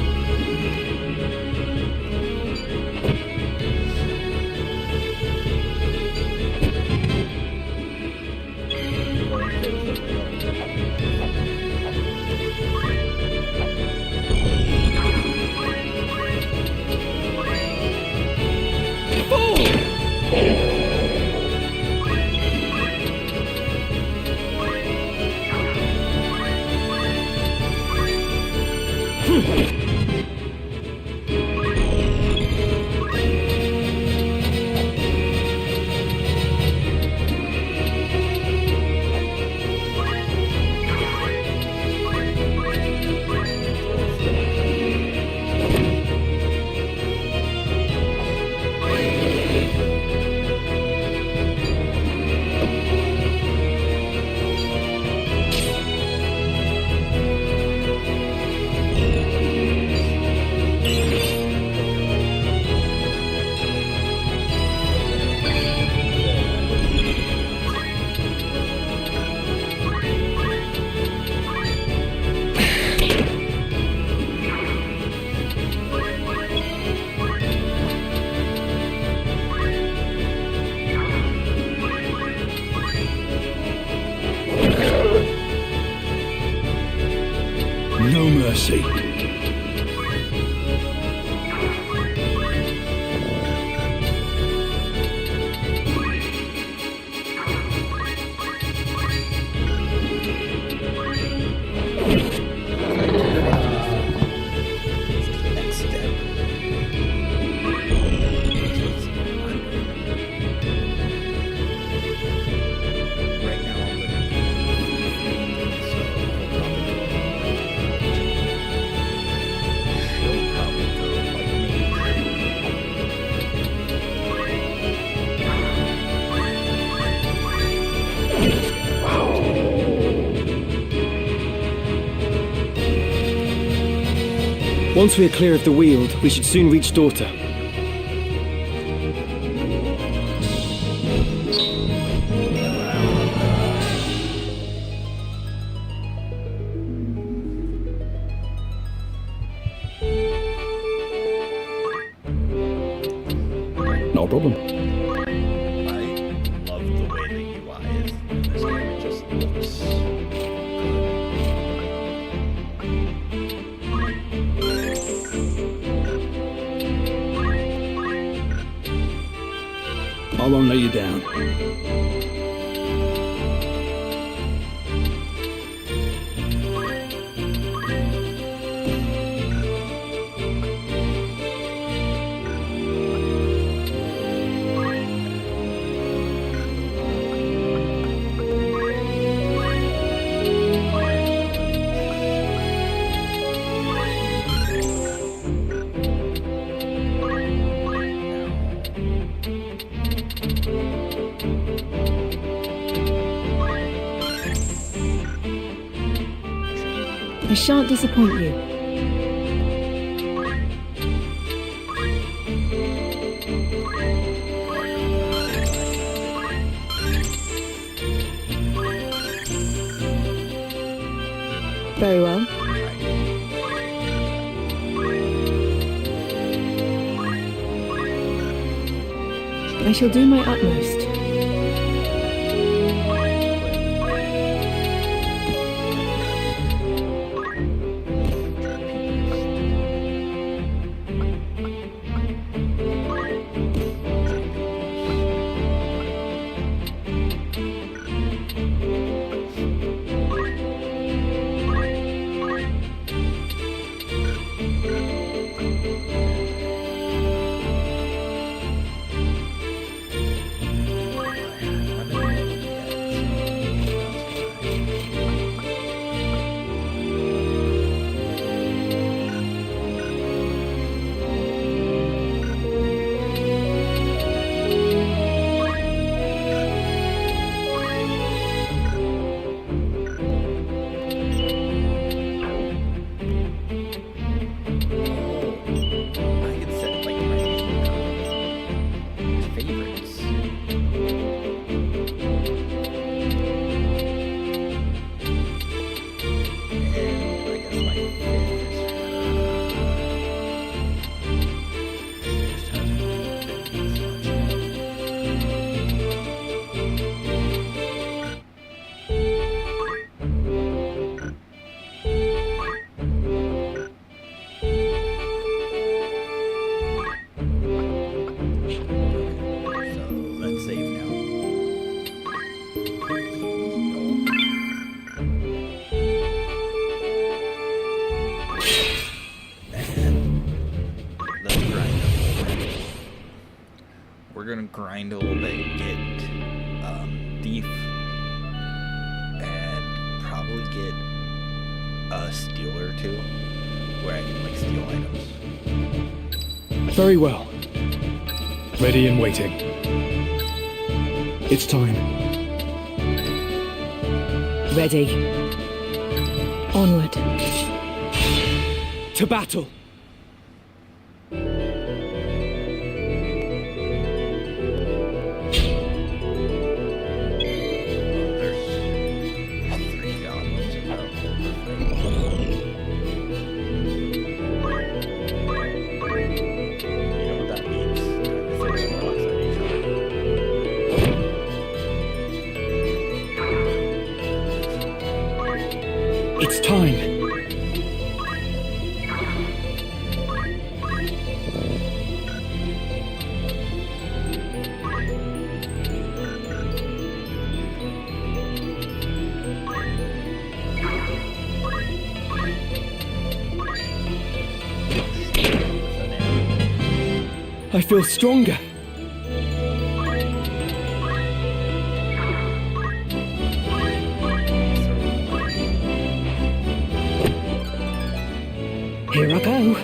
Speaker 13: No mercy.
Speaker 1: Next step. Right now I'm going to be so she'll probably go like
Speaker 7: Once we are clear of the Weald, we should soon reach Daughter.
Speaker 13: No problem.
Speaker 1: I love the way the UI is in this game. It just looks
Speaker 13: I won't let you down.
Speaker 6: I shan't disappoint you. Very well. I shall do my utmost.
Speaker 1: grind a little bit, get thief, and probably get a steal or two where I can like steal items.
Speaker 2: Very well. Ready and waiting. It's time.
Speaker 6: Ready. Onward.
Speaker 2: To battle! It's time. I feel stronger.
Speaker 6: Here I go.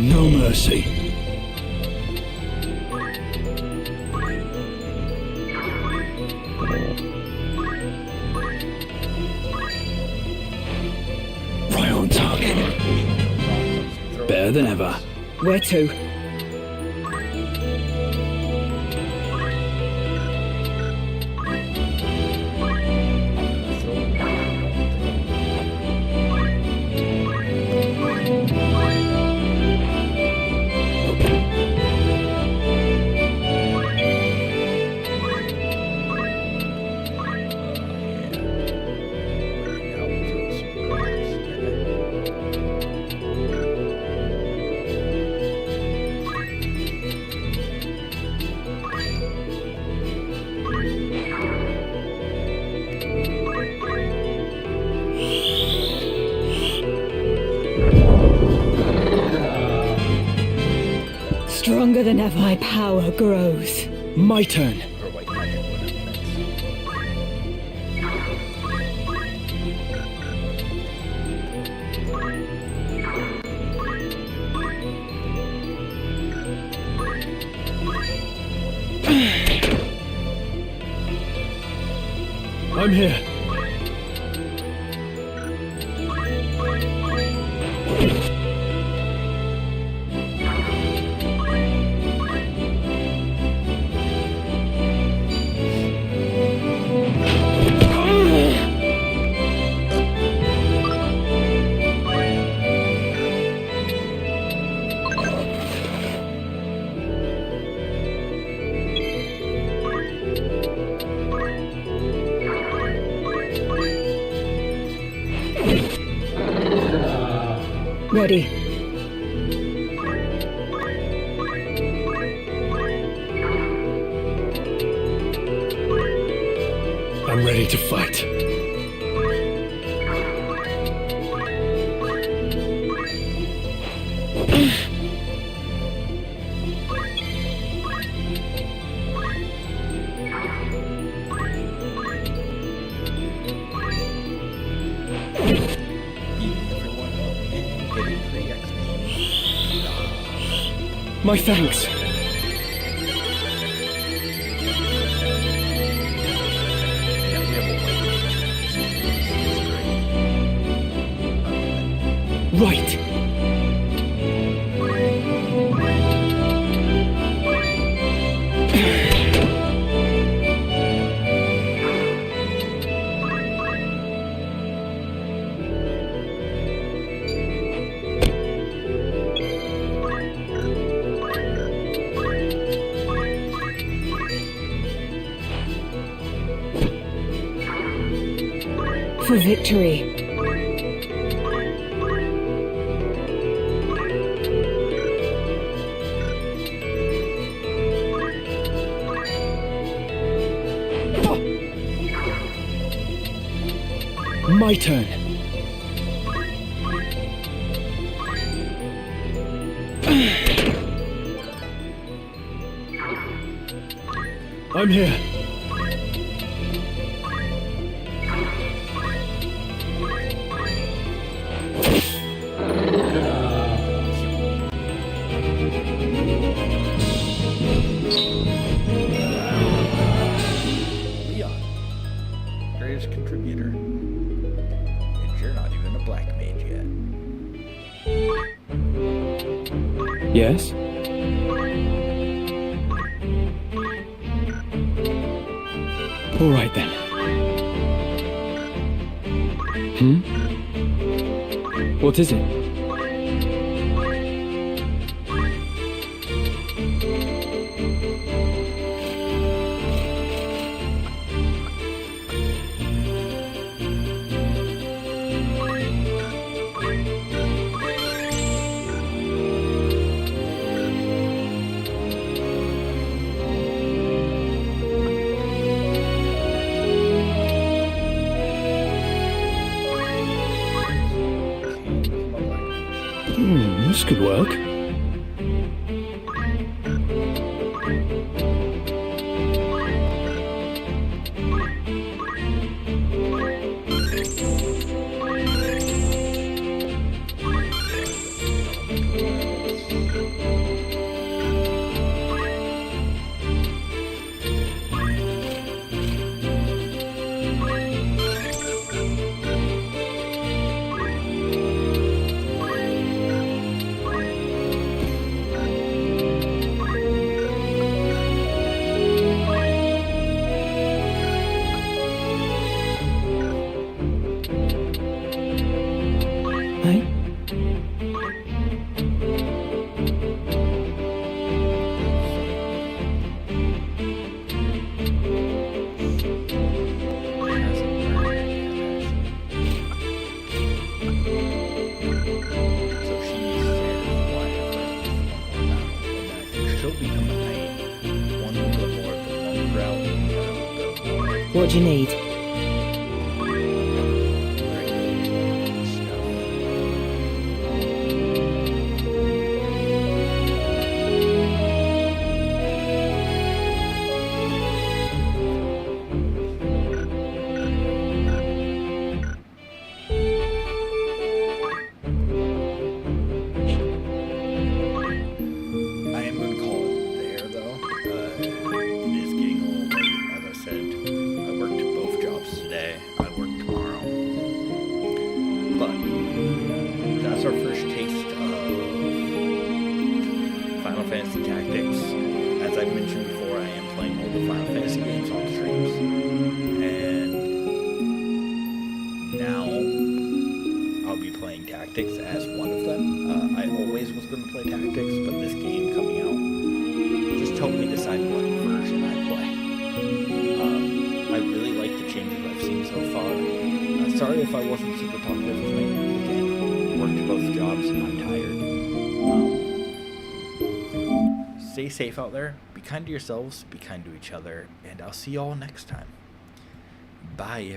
Speaker 13: No mercy. Right on target. Better than ever.
Speaker 6: Where to?
Speaker 4: Stronger than ever, my power grows.
Speaker 2: My turn. I'm here.
Speaker 6: Ready.
Speaker 2: I'm ready to fight. My thanks. Right.
Speaker 6: for victory.
Speaker 7: My turn. I'm here.
Speaker 1: Leon, greatest contributor. And you're not even a black mage yet.
Speaker 7: Yes? All right then. What is it? This could work.
Speaker 6: What do you need?
Speaker 1: I am going to call it there, though. It is getting a little late, as I said. I worked both jobs today. I work tomorrow. But that's our first taste of Final Fantasy Tactics. As I've mentioned before, I am playing all the Final Fantasy games on streams. And now I'll be playing Tactics as one of them. I always was going to play Tactics, but this game coming out just helped me decide what version I play. I really like the changes I've seen so far. Sorry if I wasn't super talkative tonight. Again, worked both jobs and I'm tired. Stay safe out there. Be kind to yourselves. Be kind to each other. And I'll see y'all next time. Bye, everyone.